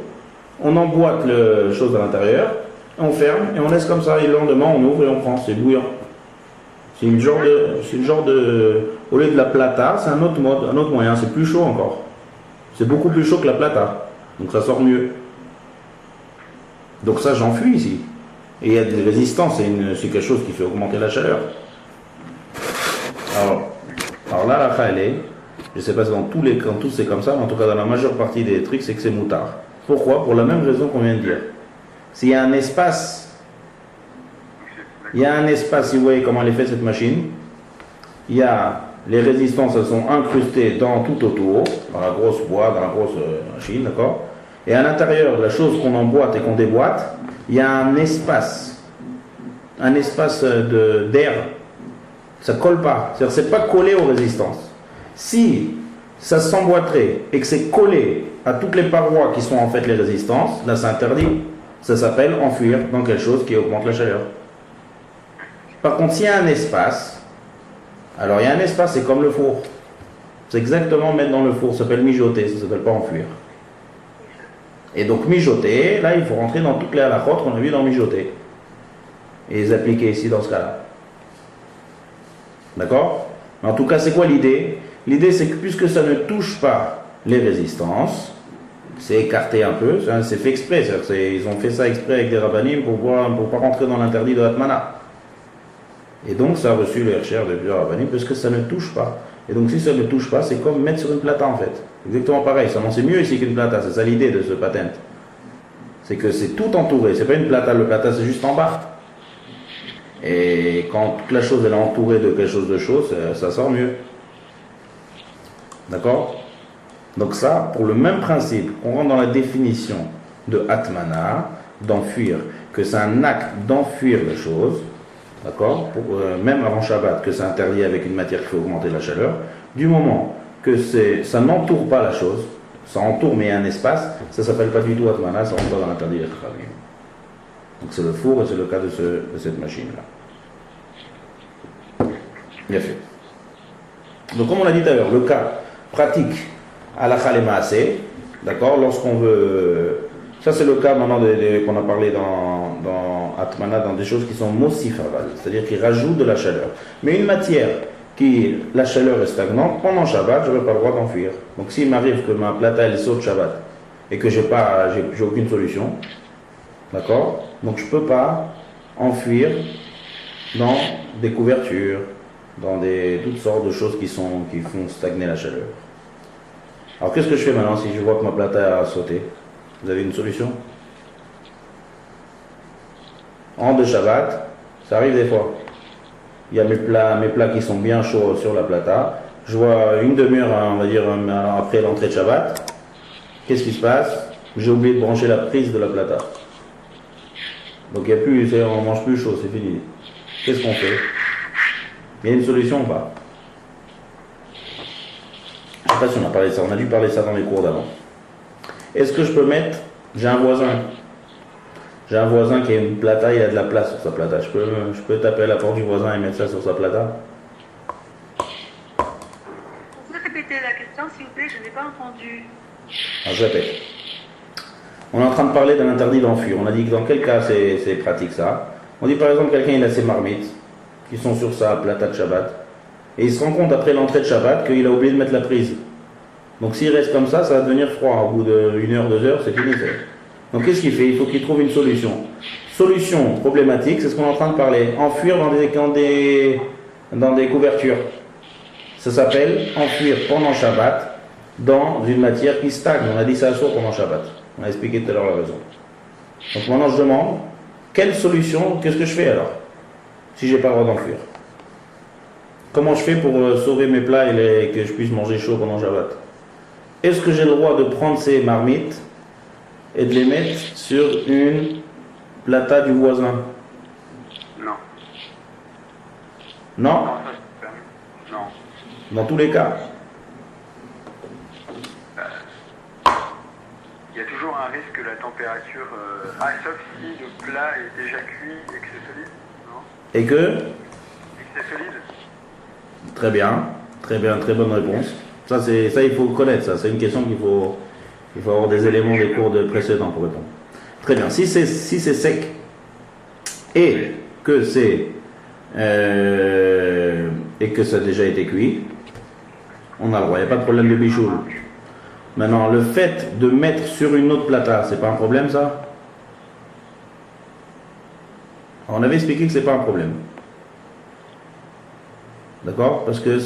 On emboîte la chose à l'intérieur, on ferme et on laisse comme ça. Et le lendemain on ouvre et on prend, c'est bouillant. C'est une genre de, au lieu de la plata, c'est un autre mode, un autre moyen, c'est plus chaud encore. C'est beaucoup plus chaud que la plata, donc ça sort mieux. Donc ça j'enfuis ici. Et il y a des résistances, c'est quelque chose qui fait augmenter la chaleur. Alors là, la elle est, je ne sais pas si dans tous c'est comme ça, mais en tout cas dans la majeure partie des trucs, c'est que c'est moutard. Pourquoi? Pour la même raison qu'on vient de dire. S'il y a un espace, si vous voyez comment elle est faite cette machine, il y a les résistances, elles sont incrustées tout autour, dans la grosse boîte, dans la grosse machine, d'accord? Et à l'intérieur de la chose qu'on emboîte et qu'on déboîte, il y a un espace d'air. Ça ne colle pas, c'est-à-dire c'est pas collé aux résistances. Si ça s'emboîterait et que c'est collé à toutes les parois qui sont en fait les résistances, là c'est interdit. Ça s'appelle enfuir dans quelque chose qui augmente la chaleur. Par contre, s'il y a un espace, alors il y a un espace, c'est comme le four. C'est exactement mettre dans le four, ça s'appelle mijoter, ça ne s'appelle pas enfuir. Et donc mijoter, là il faut rentrer dans toutes les halakhot qu'on a vu dans mijoter. Et les appliquer ici dans ce cas-là. D'accord? En tout cas, c'est quoi l'idée? L'idée c'est que puisque ça ne touche pas les résistances, c'est écarté un peu, c'est fait exprès, ils ont fait ça exprès avec des rabbanim pour ne pas rentrer dans l'interdit de Hatmana. Et donc ça a reçu le hercher de plusieurs rabbanim parce que ça ne touche pas. Et donc si ça ne touche pas, c'est comme mettre sur une plata en fait. Exactement pareil, seulement c'est mieux ici qu'une plata, c'est ça l'idée de ce patent. C'est que c'est tout entouré, c'est pas une plata, le plata c'est juste en bas. Et quand toute la chose elle est entourée de quelque chose de chaud, ça sort mieux. D'accord? Donc ça, pour le même principe, on rentre dans la définition de Atmana, d'enfuir, que c'est un acte d'enfuir les choses, d'accord, même avant Shabbat, que c'est interdit avec une matière qui fait augmenter la chaleur, du moment que ça n'entoure pas la chose, ça entoure mais il y a un espace, ça ne s'appelle pas du tout Atmana, ça rentre dans l'interdit d'être Khamim. Donc c'est le four et c'est le cas de cette machine-là. Bien fait. Donc comme on a dit tout à l'heure, le cas pratique à la Khalemaase, d'accord, lorsqu'on veut... Ça c'est le cas maintenant qu'on a parlé dans Atmana, dans des choses qui sont mosifaval, c'est-à-dire qui rajoutent de la chaleur. Mais une matière qui, la chaleur est stagnante, pendant Shabbat, je n'aurai pas le droit d'enfuir. Donc s'il m'arrive que ma plata elle saute Shabbat et que j'ai aucune solution, d'accord, donc je ne peux pas enfuir dans des couvertures, dans toutes sortes de choses qui font stagner la chaleur. Alors qu'est-ce que je fais maintenant si je vois que ma plata a sauté? Vous avez une solution? En de Shabbat, ça arrive des fois. Il y a mes plats qui sont bien chauds sur la plata. Je vois une demi-heure, on va dire, après l'entrée de Shabbat. Qu'est-ce qui se passe? J'ai oublié de brancher la prise de la plata. Donc il y a plus, on ne mange plus chaud, c'est fini. Qu'est-ce qu'on fait? Il y a une solution ou pas? Je ne sais pas si on a parlé de ça, on a dû parler de ça dans les cours d'avant. Est-ce que je peux mettre, j'ai un voisin qui a une plata, il a de la place sur sa plata. Je peux taper à la porte du voisin et mettre ça sur sa plata? Vous pouvez répéter la question, s'il vous plaît, je n'ai pas entendu. Alors, je répète. On est en train de parler d'un interdit d'enfuir. On a dit que dans quel cas c'est pratique ça. On dit par exemple quelqu'un il a ses marmites qui sont sur sa plata de Shabbat et il se rend compte après l'entrée de Shabbat qu'il a oublié de mettre la prise. Donc s'il reste comme ça va devenir froid. Au bout d'une heure, 2 heures, c'est fini. Donc qu'est-ce qu'il fait? Il faut qu'il trouve une solution. Solution problématique, c'est ce qu'on est en train de parler. Enfuir dans des couvertures. Ça s'appelle enfuir pendant Shabbat dans une matière qui stagne. On a dit ça sourd pendant Shabbat. On a expliqué tout à l'heure la raison. Donc maintenant je demande, quelle solution, qu'est-ce que je fais alors? Si j'ai pas le droit d'enfuir. Comment je fais pour sauver mes plats et que je puisse manger chaud pendant Shabbat? Est-ce que j'ai le droit de prendre ces marmites et de les mettre sur une plata du voisin? Non. Non? Non, ça c'est permis. Non. Dans tous les cas. Il y a toujours un risque que la température... sauf si le plat est déjà cuit et que c'est solide, non? Et que? Et que c'est solide? Très bien, très bonne réponse. Ça, il faut connaître ça. C'est une question qu'il faut avoir des éléments des cours précédents pour répondre. Très bien. Si c'est sec et que ça a déjà été cuit, on a le droit. Il n'y a pas de problème de bichoul. Maintenant, le fait de mettre sur une autre plata, c'est pas un problème ça? On avait expliqué que c'est pas un problème. D'accord? Parce que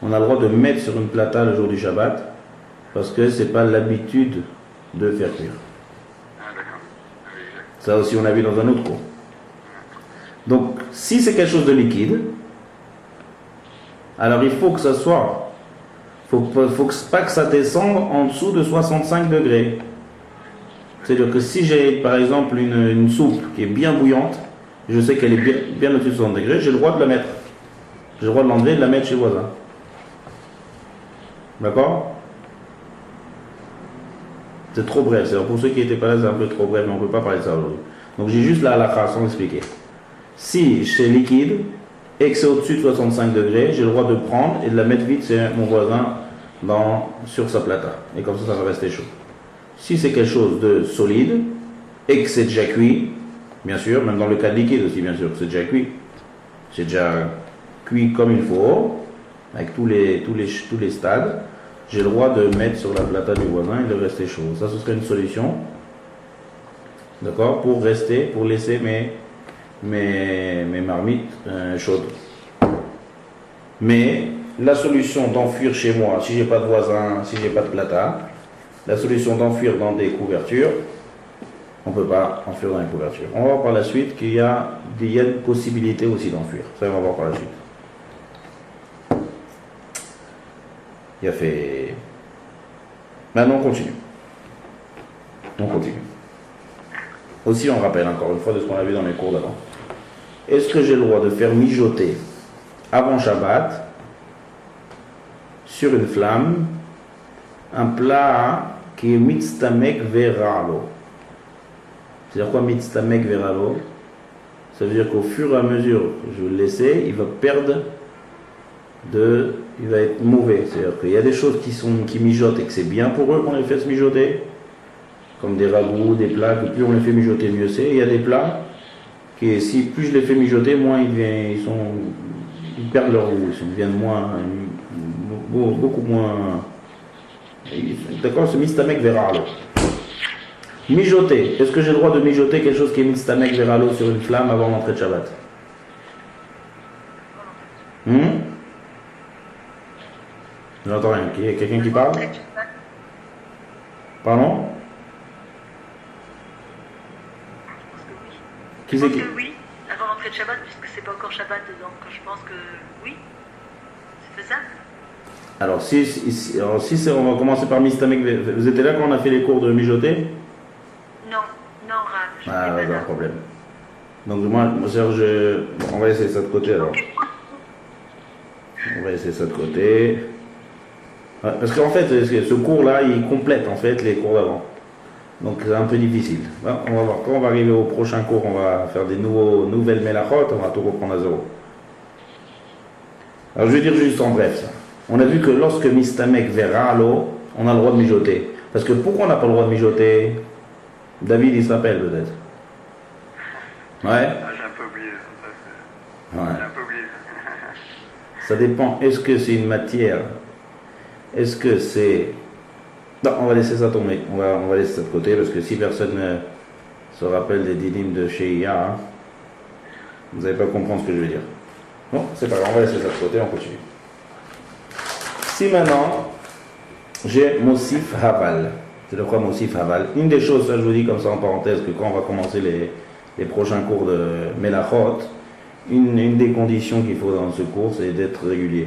on a le droit de mettre sur une plata le jour du Shabbat, parce que c'est pas l'habitude de faire cuire. Ah d'accord. Oui, exact. Ça aussi on a vu dans un autre cours. Donc, si c'est quelque chose de liquide, alors il faut que ça soit, faut pas que ça descende en dessous de 65 degrés. C'est-à-dire que si j'ai par exemple une soupe qui est bien bouillante, je sais qu'elle est bien au-dessus de 60 degrés, j'ai le droit de la mettre. J'ai le droit de l'enlever et de la mettre chez le voisin. D'accord? C'est trop bref. C'est pour ceux qui n'étaient pas là, c'est un peu trop bref, mais on ne peut pas parler de ça aujourd'hui. Donc j'ai juste la halakha sans expliquer. Si c'est liquide et que c'est au-dessus de 65 degrés, j'ai le droit de prendre et de la mettre vite chez mon voisin sur sa plata. Et comme ça va rester chaud. Si c'est quelque chose de solide et que c'est déjà cuit, bien sûr, même dans le cas de liquide aussi, bien sûr, que c'est déjà cuit. C'est déjà cuit comme il faut, avec tous les stades, j'ai le droit de mettre sur la plata du voisin et de rester chaud. Ça, ce serait une solution, d'accord, pour laisser mes marmites chaudes. Mais la solution d'enfuir chez moi, si j'ai pas de voisin, si j'ai pas de plata, la solution d'enfuir dans des couvertures, on ne peut pas enfuir dans les couvertures. On va voir par la suite qu'il y a une possibilité aussi d'enfuir. Ça, on va voir par la suite. Il a fait... Maintenant, on continue. Aussi, on rappelle encore une fois de ce qu'on a vu dans les cours d'avant. Est-ce que j'ai le droit de faire mijoter avant Shabbat, sur une flamme, un plat qui est mitztamek veralo? C'est-à-dire quoi mitztamek veralo? Ça veut dire qu'au fur et à mesure que je vais le laisser, il va perdre de il va être mauvais. C'est-à-dire qu'il y a des choses qui mijotent et que c'est bien pour eux qu'on les fasse mijoter, comme des ragoûts, des plats, que plus on les fait mijoter, mieux c'est. Et il y a des plats qui, si plus je les fais mijoter, moins ils perdent leur goût, ils deviennent beaucoup moins. D'accord, ce mistamek veralo. Mijoter. Est-ce que j'ai le droit de mijoter quelque chose qui est mistamek veralo sur une flamme avant l'entrée de Shabbat? Je n'entends rien. Il y a quelqu'un qui parle? Pardon? Je pense que oui, avant l'entrée de Shabbat, puisque c'est pas encore Shabbat, donc je pense que oui, c'est faisable. Alors, on va commencer par mistamek. Vous étiez là quand on a fait les cours de mijoter? Non, Rav. Ah, c'est un problème. Donc, moi, on va essayer ça de côté alors. On va essayer ça de côté. Ouais, parce qu'en fait, ce cours-là, il complète en fait les cours d'avant. Donc, c'est un peu difficile. Bon, on va voir. Quand on va arriver au prochain cours, on va faire des nouvelles mélachot, on va tout reprendre à zéro. Alors, je vais dire juste en bref ça. On a vu que lorsque mistamek veralo, on a le droit de mijoter. Parce que pourquoi on n'a pas le droit de mijoter? David, il s'appelle peut-être. Ouais. Ah, j'ai un peu oublié. Ouais. J'ai un peu oublié. Ça dépend. Est-ce que c'est une matière? Est-ce que c'est... Non, on va laisser ça tomber. On va laisser ça de côté parce que si personne ne se rappelle des dinim de chez IA, vous n'allez pas comprendre ce que je veux dire. Bon, c'est pas grave, on va laisser ça de côté, on continue. Si maintenant, j'ai Mosif Haval. C'est de quoi Mosif Haval? Une des choses, ça je vous dis comme ça en parenthèse, que quand on va commencer les prochains cours de Melachot, une des conditions qu'il faut dans ce cours, c'est d'être régulier.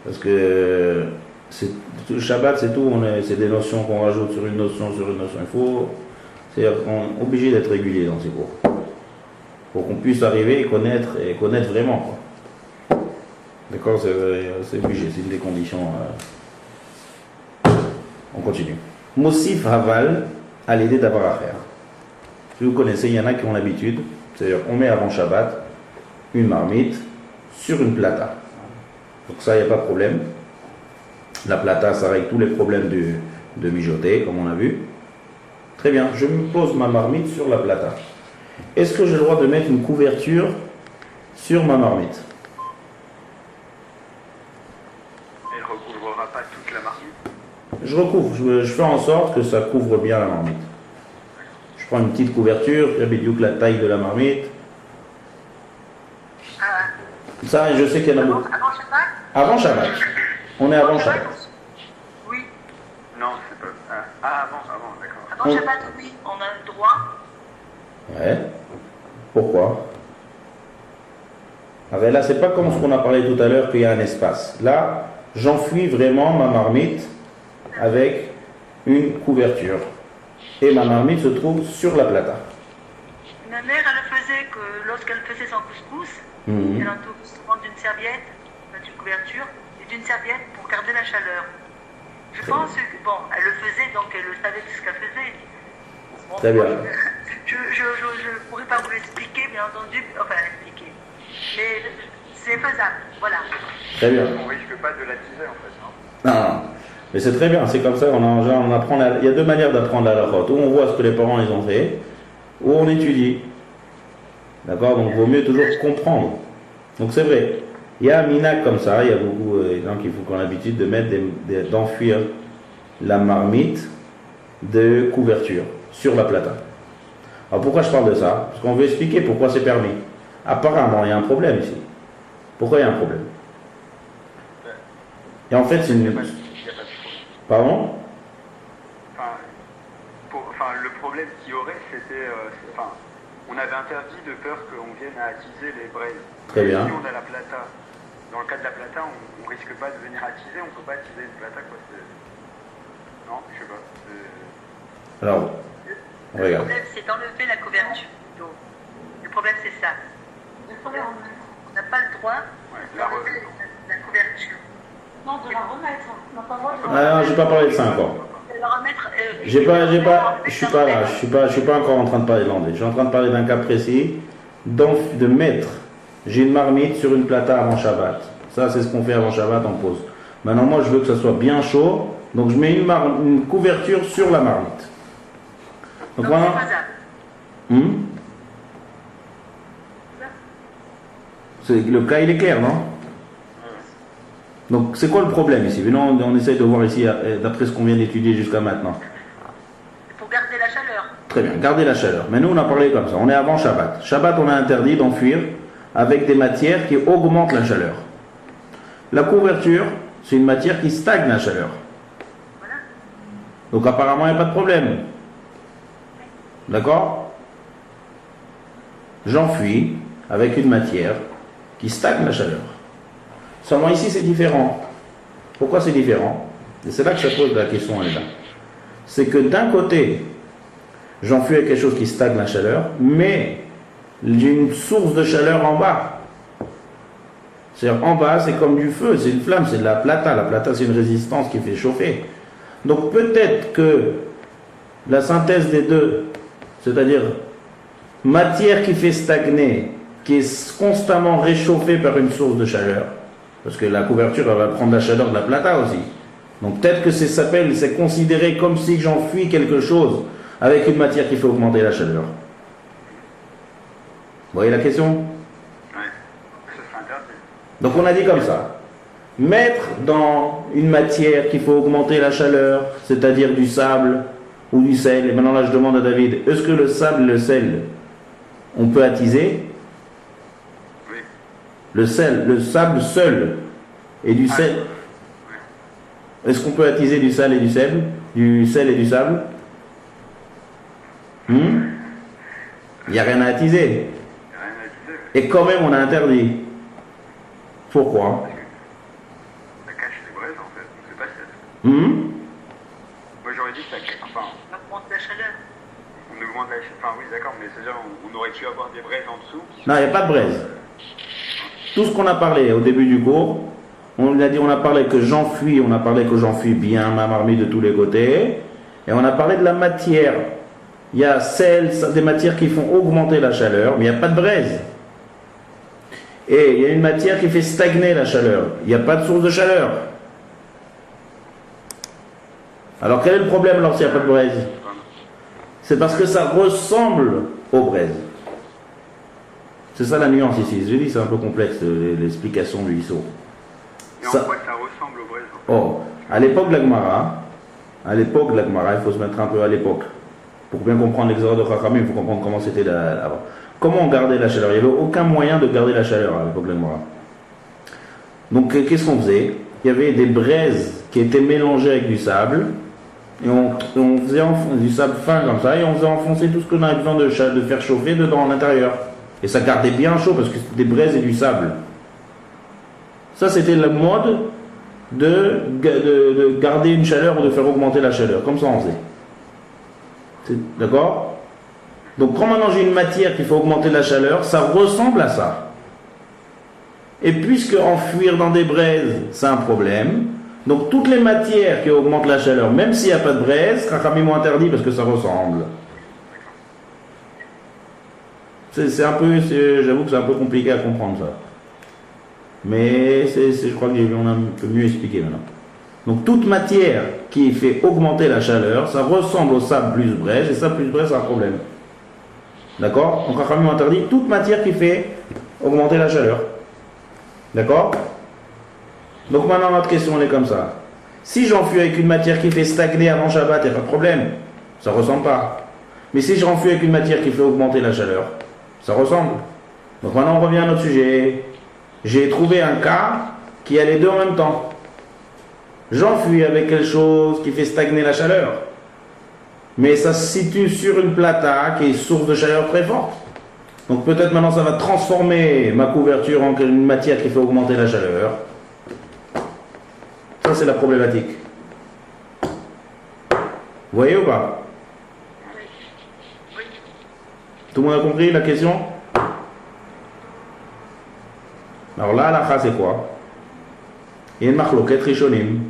Parce que le Shabbat, c'est tout, c'est des notions qu'on rajoute sur une notion, c'est-à-dire qu'on est obligé d'être régulier dans ces cours. Pour qu'on puisse arriver et connaître vraiment, quoi. D'accord, c'est obligé, c'est une des conditions. On continue. Mosif Haval a l'idée d'avoir à faire. Si vous connaissez, il y en a qui ont l'habitude, c'est-à-dire on met avant Shabbat une marmite sur une plata. Donc ça, il n'y a pas de problème. La plata, ça règle tous les problèmes de mijoter, comme on a vu. Très bien, je me pose ma marmite sur la plata. Est-ce que j'ai le droit de mettre une couverture sur ma marmite? Elle ne recouvrera pas toute la marmite? Je recouvre, je fais en sorte que ça couvre bien la marmite. Je prends une petite couverture, j'habite la taille de la marmite. Ça, je sais qu'il y en a beaucoup. Avant Shabbat? Avant Shabbat. On est avant Shabbat. Oui. Non, c'est pas... avant, d'accord. Avant Shabbat, oui, on a le droit. Ouais. Pourquoi? Alors là, c'est pas comme ce qu'on a parlé tout à l'heure qu'il y a un espace. Là, j'enfuis vraiment ma marmite avec une couverture. Et ma marmite se trouve sur la plata. Ma mère, elle faisait que lorsqu'elle faisait son couscous, elle entourait souvent d'une serviette, d'une couverture, et d'une serviette pour garder la chaleur. Je pense que, bon, elle le faisait, donc elle savait ce qu'elle faisait. Bon, très bien. Je ne pourrais pas vous l'expliquer, bien entendu, enfin expliquer. Mais c'est faisable, voilà. Très bien. On risque pas de l'attiser en fait. Non. Mais c'est très bien, c'est comme ça, on apprend il y a deux manières d'apprendre la halachot. Ou on voit ce que les parents ils ont fait, ou on étudie. D'accord? Donc il vaut mieux toujours comprendre. Donc c'est vrai. Il y a un minac comme ça, il y a beaucoup de gens qui ont l'habitude de mettre d'enfuir la marmite de couverture sur la plata. Alors pourquoi je parle de ça? Parce qu'on veut expliquer pourquoi c'est permis. Apparemment, il y a un problème ici. Pourquoi il y a un problème? Et en fait, c'est une... Pardon? Le problème qu'il y aurait, c'était... on avait interdit de peur qu'on vienne à attiser les braises. Très bien. Si on a la plata, dans le cas de la plata, on risque pas de venir attiser, on peut pas attiser une plata, quoi. Non, je sais pas. Alors, le regarde. problème, c'est d'enlever la couverture. Donc, le problème, c'est ça. On n'a pas le droit d'enlever la couverture. Non, de la remettre. On n'a pas le droit de Ah non, j'ai pas parlé de ça encore. De la remettre. Je suis pas encore en train de parler de l'enlever. Je suis en train de parler d'un cas précis, donc de mettre, j'ai une marmite sur une plata avant Shabbat. Ça, c'est ce qu'on fait avant Shabbat en pause. Maintenant, moi, je veux que ça soit bien chaud. Donc, je mets une couverture sur la marmite. Donc, Donc, maintenant... c'est faisable. Le cas, il est clair, non? Donc, c'est quoi le problème ici? Maintenant, on essaye de voir ici, d'après ce qu'on vient d'étudier jusqu'à maintenant. Il faut garder la chaleur. Très bien, gardez la chaleur. Mais nous, on a parlé comme ça. On est avant Shabbat. Shabbat, on a interdit d'enfuir avec des matières qui augmentent la chaleur. La couverture, c'est une matière qui stagne la chaleur. Voilà. Donc, apparemment, il n'y a pas de problème. D'accord? J'enfuis avec une matière qui stagne la chaleur. Seulement ici, c'est différent. Pourquoi c'est différent? Et c'est là que ça pose la question, elle est là. C'est que d'un côté, j'enfuis avec quelque chose qui stagne la chaleur, mais j'ai une source de chaleur en bas. C'est-à-dire, en bas, c'est comme du feu, c'est une flamme, c'est de la plata. La plata, c'est une résistance qui fait chauffer. Donc peut-être que la synthèse des deux, c'est-à-dire matière qui fait stagner, qui est constamment réchauffée par une source de chaleur, parce que la couverture, elle va prendre la chaleur de la plata aussi. Donc peut-être que c'est considéré comme si j'enfuis quelque chose avec une matière qui fait augmenter la chaleur. Vous voyez la question? Ouais, ça serait interdit. Donc on a dit comme ça. Mettre dans une matière qui fait augmenter la chaleur, c'est-à-dire du sable ou du sel, et maintenant là je demande à David, est-ce que le sable et le sel, on peut attiser? Oui. Le sable seul et du sel. Est-ce qu'on peut attiser du sel et du sel? Du sel et du sable? Il n'y a rien à attiser. Il n'y a rien à utiliser. Et quand même on a interdit. Pourquoi? Ça cache les braises en fait, donc c'est pas ça. Moi j'aurais dit que ça cache. Enfin, On augmente la chaleur. on augmente la. Enfin oui, d'accord, mais c'est-à-dire on aurait pu avoir des braises en dessous. Non, il n'y a pas de braise. Tout ce qu'on a parlé au début du cours, on a parlé que j'enfuis, on a parlé que j'enfuis bien ma marmite de tous les côtés, et on a parlé de la matière. Il y a des matières qui font augmenter la chaleur, mais il n'y a pas de braise. Et il y a une matière qui fait stagner la chaleur. Il n'y a pas de source de chaleur. Alors quel est le problème alors s'il n'y a pas de braise? C'est parce que ça ressemble aux braises. C'est ça la nuance ici. Je dis c'est un peu complexe l'explication du ISO. Et en quoi ça ressemble aux braises en fait? Oh, à l'époque de la Gemara, il faut se mettre un peu à l'époque. Pour bien comprendre l'exode de Chachamim, il faut comprendre comment c'était avant. Comment on gardait la chaleur? Il n'y avait aucun moyen de garder la chaleur à l'époque de la Gemara. Donc qu'est-ce qu'on faisait? Il y avait des braises qui étaient mélangées avec du sable, et on faisait du sable fin comme ça, et on faisait enfoncer tout ce qu'on avait besoin de faire chauffer dedans à l'intérieur. Et ça gardait bien chaud parce que c'était des braises et du sable. Ça, c'était le mode de garder une chaleur ou de faire augmenter la chaleur. Comme ça, on faisait. D'accord? Donc, quand maintenant j'ai une matière qui fait augmenter la chaleur, ça ressemble à ça. Et puisque enfuir dans des braises, c'est un problème, donc toutes les matières qui augmentent la chaleur, même s'il n'y a pas de braise, Chachamim m'ont interdit parce que ça ressemble. J'avoue que c'est un peu compliqué à comprendre ça. Mais je crois qu'on a un peu mieux expliqué maintenant. Donc toute matière qui fait augmenter la chaleur, ça ressemble au sable plus braise, et sable plus braise, c'est un problème. D'accord? Donc Chachamim m'ont interdit toute matière qui fait augmenter la chaleur. D'accord? Donc maintenant notre question elle est comme ça. Si j'enfuis avec une matière qui fait stagner avant Shabbat, il n'y a pas de problème. Ça ne ressemble pas. Mais si j'enfuis avec une matière qui fait augmenter la chaleur, ça ressemble. Donc maintenant on revient à notre sujet. J'ai trouvé un cas qui a les deux en même temps. J'enfuis avec quelque chose qui fait stagner la chaleur. Mais ça se situe sur une plata qui est source de chaleur très forte. Donc peut-être maintenant ça va transformer ma couverture en une matière qui fait augmenter la chaleur. Ça c'est la problématique. Vous voyez ou pas? Tout le monde a compris la question? Alors là, la c'est quoi? Il y a une machloket rishonim.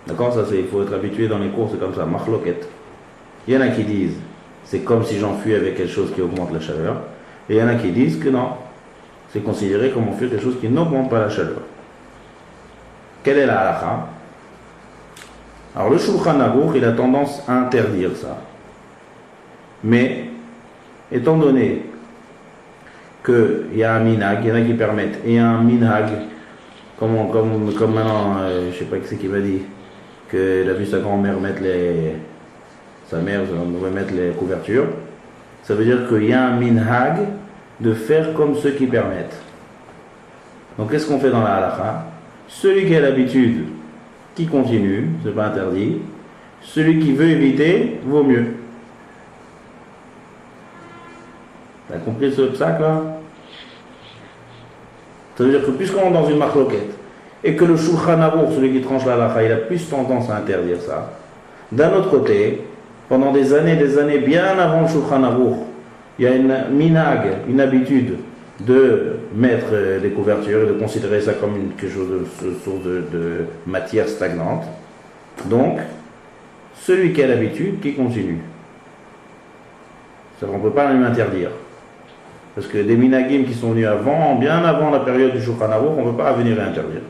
D'accord? Ça, il faut être habitué dans les cours, c'est comme ça, machloket. Il y en a qui disent, c'est comme si j'enfuis avec quelque chose qui augmente la chaleur. Et il y en a qui disent que non. c'est considéré comme enfuir quelque chose qui n'augmente pas la chaleur. Quelle est la halakha? Alors le Shulchan Aruch, il a tendance à interdire ça. Mais, étant donné qu'il y a un minhag, il y en a qui permettent, et un minhag, comme maintenant, je ne sais pas qui c'est qui m'a dit, qu'il a vu sa grand-mère mettre sa mère devait mettre les couvertures, ça veut dire qu'il y a un minhag de faire comme ceux qui permettent. Donc qu'est-ce qu'on fait dans la halakha? Celui qui a l'habitude, qui continue, c'est pas interdit. Celui qui veut éviter, vaut mieux. T'as compris ce sac là? Ça veut dire que puisqu'on est dans une marloquette, et que le Shulchan Aruch, celui qui tranche la halakha, il a plus tendance à interdire ça. D'un autre côté, pendant des années, bien avant le Shulchan Aruch, il y a une minhag, une habitude de mettre des couvertures et de considérer ça comme quelque chose de source de matière stagnante. Donc, celui qui a l'habitude, qui continue. Ça, on ne peut pas même interdire. Parce que des minhagim qui sont venus avant, bien avant la période du Shulchan Aruch, on ne peut pas venir et interdire.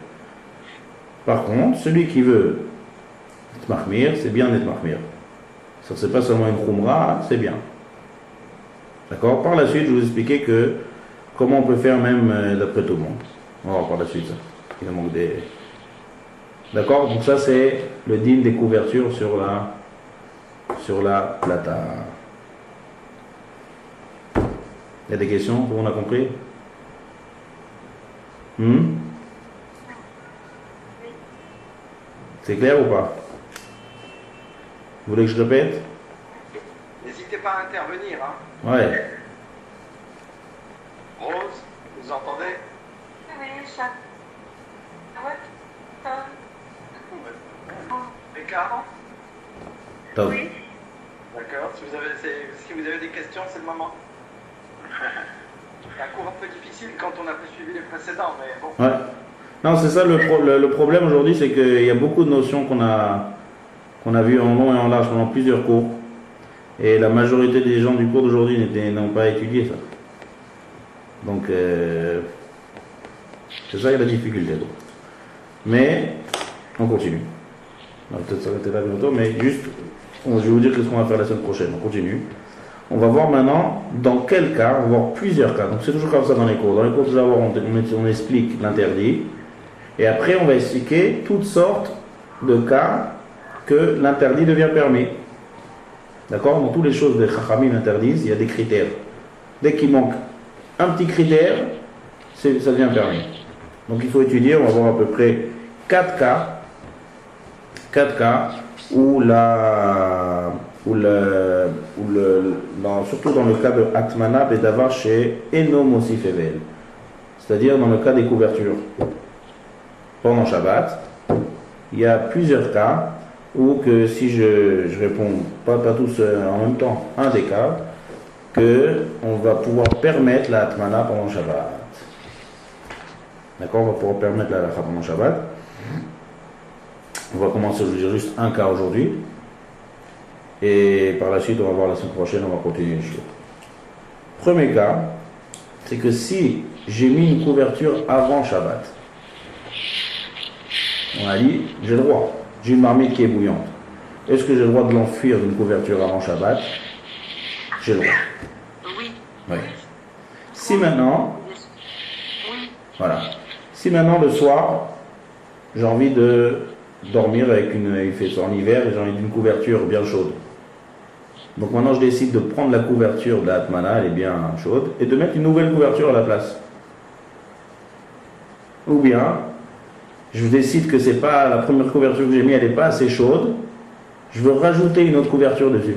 Par contre, celui qui veut être mahmir, c'est bien d'être mahmir. Ça, c'est pas seulement une khumra, c'est bien. D'accord? Par la suite, je vais vous expliquer comment on peut faire même d'après tout le monde. On va voir par la suite ça. Il manque des... D'accord? Donc ça, c'est le din des couvertures sur la plata. Il y a des questions? Tout le monde a compris? C'est clair ou pas? Vous voulez que je répète? N'hésitez pas à intervenir. Hein. Ouais. Rose, vous entendez? Oui, chat. Ouais. Becca? Top. Oui. D'accord. Si vous avez des questions, c'est le moment. C'est un cours un peu difficile quand on a pas suivi les précédents, mais bon. Ouais. Non, c'est ça le problème aujourd'hui, c'est qu'il y a beaucoup de notions qu'on a vues en long et en large pendant plusieurs cours. Et la majorité des gens du cours d'aujourd'hui n'ont pas étudié ça. Donc, c'est ça qui est la difficulté. Donc. Mais, on continue. On va peut-être s'arrêter là bientôt, mais juste, je vais vous dire ce qu'on va faire la semaine prochaine. On continue. On va voir maintenant dans quel cas, on va voir plusieurs cas. Donc, c'est toujours comme ça dans les cours. Dans les cours, d'abord, on explique l'interdit. Et après, on va expliquer toutes sortes de cas que l'interdit devient permis. D'accord? Dans toutes les choses que les Chachamim interdisent, il y a des critères. Dès qu'il manque un petit critère, ça devient permis. Donc il faut étudier, on va voir à peu près 4 cas où surtout dans le cas de Atmana et d'avoir chez Enom aussi Fevel. C'est-à-dire dans le cas des couvertures. Pendant Shabbat, il y a plusieurs cas où que si je réponds pas tous en même temps, un des cas, qu'on va pouvoir permettre la Atmana pendant Shabbat. D'accord? On va pouvoir permettre la halakha pendant Shabbat. On va commencer, je vais dire juste un cas aujourd'hui. Et par la suite, on va voir la semaine prochaine, on va continuer. Premier cas, c'est que si j'ai mis une couverture avant Shabbat, on a dit, j'ai le droit. J'ai une marmite qui est bouillante. Est-ce que j'ai le droit de l'enfuir d'une couverture avant Shabbat? J'ai le droit. Oui. Oui. Si maintenant, Oui. voilà. Si maintenant le soir, j'ai envie de dormir avec il fait en hiver et j'ai envie d'une couverture bien chaude. Donc maintenant je décide de prendre la couverture de la Atmana, elle est bien chaude, et de mettre une nouvelle couverture à la place. Ou bien, je décide que c'est pas la première couverture que j'ai mise, elle n'est pas assez chaude, je veux rajouter une autre couverture dessus.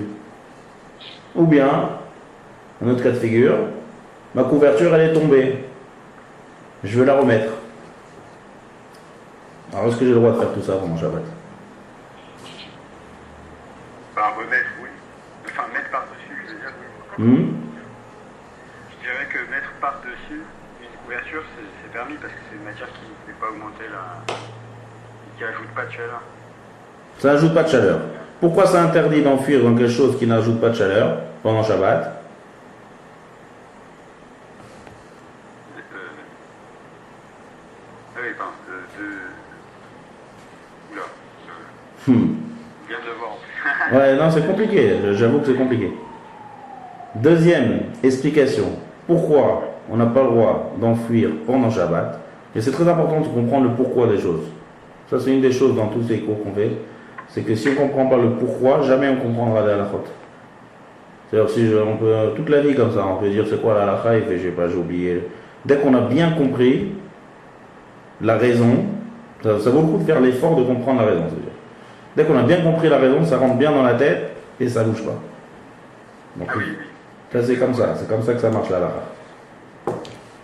Ou bien, un autre cas de figure, ma couverture elle est tombée, je veux la remettre. Alors est-ce que j'ai le droit de faire tout ça pendant Shabbat? Remettre, oui. Enfin, mettre par-dessus, je veux dire, oui. Je dirais que mettre par-dessus une couverture, c'est permis parce que c'est une matière qui ne fait pas augmenter qui ajoute pas de chaleur. Ça n'ajoute pas de chaleur. Pourquoi ça interdit d'enfuir dans quelque chose qui n'ajoute pas de chaleur pendant Shabbat? Bien de voir en plus. Ouais, non, c'est compliqué. J'avoue que c'est compliqué. Deuxième explication. Pourquoi on n'a pas le droit d'enfuir pendant Shabbat? Et c'est très important de comprendre le pourquoi des choses. Ça, c'est une des choses dans tous ces cours qu'on fait. C'est que si on ne comprend pas le pourquoi, jamais on comprendra la halachot. C'est-à-dire, si on peut, toute la vie comme ça, on peut dire c'est quoi la halacha, il fait, j'ai oublié. Dès qu'on a bien compris la raison, ça vaut le coup de faire l'effort de comprendre la raison. C'est-à-dire. Dès qu'on a bien compris la raison, ça rentre bien dans la tête et ça ne bouge pas. Donc, Ah oui, oui. ça c'est comme ça que ça marche la halakha.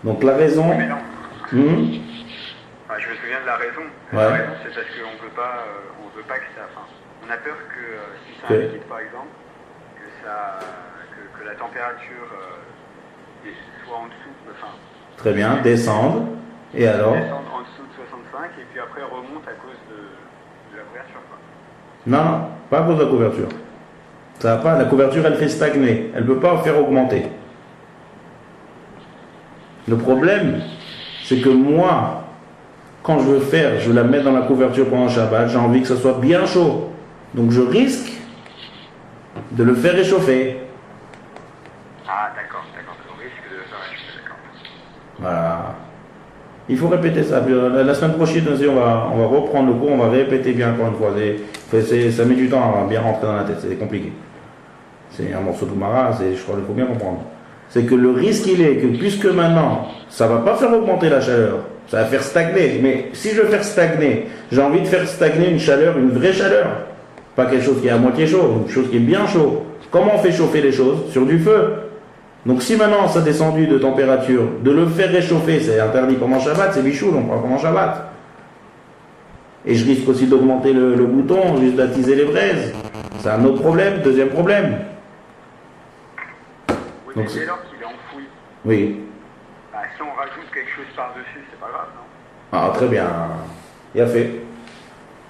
Donc la raison. Mais non. Ah, je me souviens de la raison. Ouais. La raison, c'est parce qu'on veut pas que ça. Enfin, on a peur que si c'est un liquide par exemple, que la température soit en dessous. Enfin, Très bien, descendre. Et alors? Descendre en dessous de 65 et puis après remonte à cause de la couverture. Quoi. Non, pas à cause de la couverture. Ça va pas, la couverture elle fait stagner, elle ne peut pas faire augmenter. Le problème, c'est que moi, quand je veux la mettre dans la couverture pendant Shabbat, j'ai envie que ça soit bien chaud. Donc je risque de le faire réchauffer. Ah d'accord, au risque de le faire réchauffer, d'accord. Voilà. Il faut répéter ça. La semaine prochaine aussi, on va reprendre le cours, on va répéter bien encore une fois. Ça met du temps à bien rentrer dans la tête, c'est compliqué. C'est un morceau de Gemara, je crois qu'il faut bien comprendre. C'est que le risque il est que puisque maintenant, ça ne va pas faire augmenter la chaleur, ça va faire stagner. Mais si je veux faire stagner, j'ai envie de faire stagner une chaleur, une vraie chaleur. Pas quelque chose qui est à moitié chaud, une chose qui est bien chaud. Comment on fait chauffer les choses? Sur du feu. Donc si maintenant ça a descendu de température, de le faire réchauffer, c'est interdit pendant Shabbat, c'est bichou, on prend pendant Shabbat. Et je risque aussi d'augmenter le bouton, juste d'attiser les braises. C'est un autre problème, deuxième problème. Oui, Donc, mais dès lors qu'il est enfoui, Oui. bah, si on rajoute quelque chose par-dessus, c'est pas grave, non? Ah, très bien. Il a fait.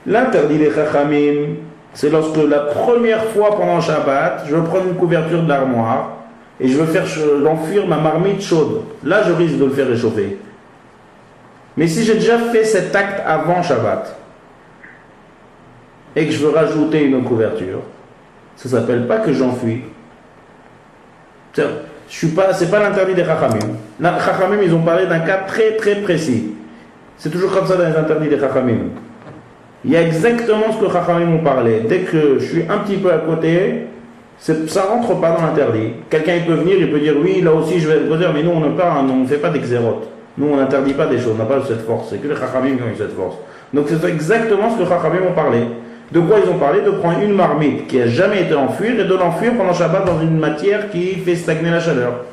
L'interdit des Chachamim, c'est lorsque la première fois pendant Shabbat, je veux prendre une couverture de l'armoire et je veux faire l'enfuir ma marmite chaude. Là, je risque de le faire réchauffer. Mais si j'ai déjà fait cet acte avant Shabbat et que je veux rajouter une autre couverture, ça ne s'appelle pas que j'enfuis. C'est pas l'interdit des Chachamim. Les Chachamim, ils ont parlé d'un cas très très précis. C'est toujours comme ça dans les interdits des Chachamim. Il y a exactement ce que Chachamim ont parlé. Dès que je suis un petit peu à côté, ça ne rentre pas dans l'interdit. Quelqu'un il peut venir, il peut dire oui, là aussi je vais le dire, mais nous on ne fait pas d'exérote. Nous on n'interdit pas des choses, on n'a pas cette force. C'est que les Chachamim qui ont eu cette force. Donc c'est exactement ce que Chachamim ont parlé. De quoi ils ont parlé? De prendre une marmite qui n'a jamais été enfuire et de l'enfuir pendant Shabbat dans une matière qui fait stagner la chaleur.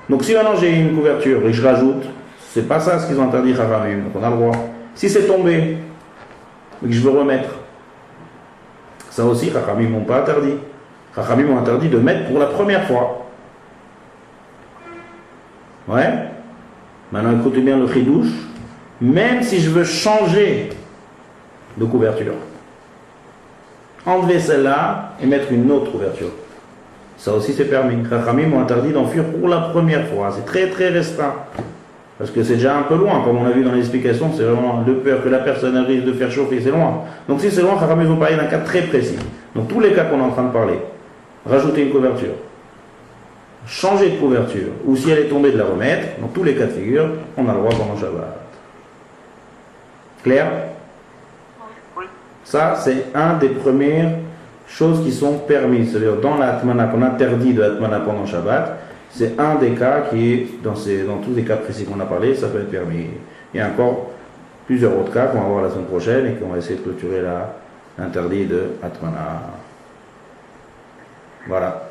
Donc si maintenant j'ai une couverture et que je rajoute, c'est pas ça ce qu'ils ont interdit Chachamim. Donc on a le droit. Si c'est tombé et que je veux remettre, ça aussi Chachamim n'ont pas interdit. Chachamim ont interdit de mettre pour la première fois. Ouais. Maintenant écoutez bien le chidouche. Même si je veux changer de couverture, enlever celle-là et mettre une autre couverture, ça aussi c'est permis. Chachamim ont interdit d'enfuir pour la première fois. C'est très très restreint. Parce que c'est déjà un peu loin, comme on a vu dans l'explication, c'est vraiment de peur que la personne risque de faire chauffer, c'est loin. Donc si c'est loin, Chachamim ont parlé d'un cas très précis. Donc tous les cas qu'on est en train de parler, rajouter une couverture, changer de couverture, ou si elle est tombée de la remettre, dans tous les cas de figure, on a le droit pendant Shabbat. Clair? Oui. Ça, c'est un des premières choses qui sont permises. C'est-à-dire dans la Atmana, qu'on interdit de Atmana pendant Shabbat, c'est un des cas qui est, dans tous les cas précis qu'on a parlé, ça peut être permis. Il y a encore plusieurs autres cas qu'on va voir la semaine prochaine et qu'on va essayer de clôturer l'interdit de Atmana. Voilà.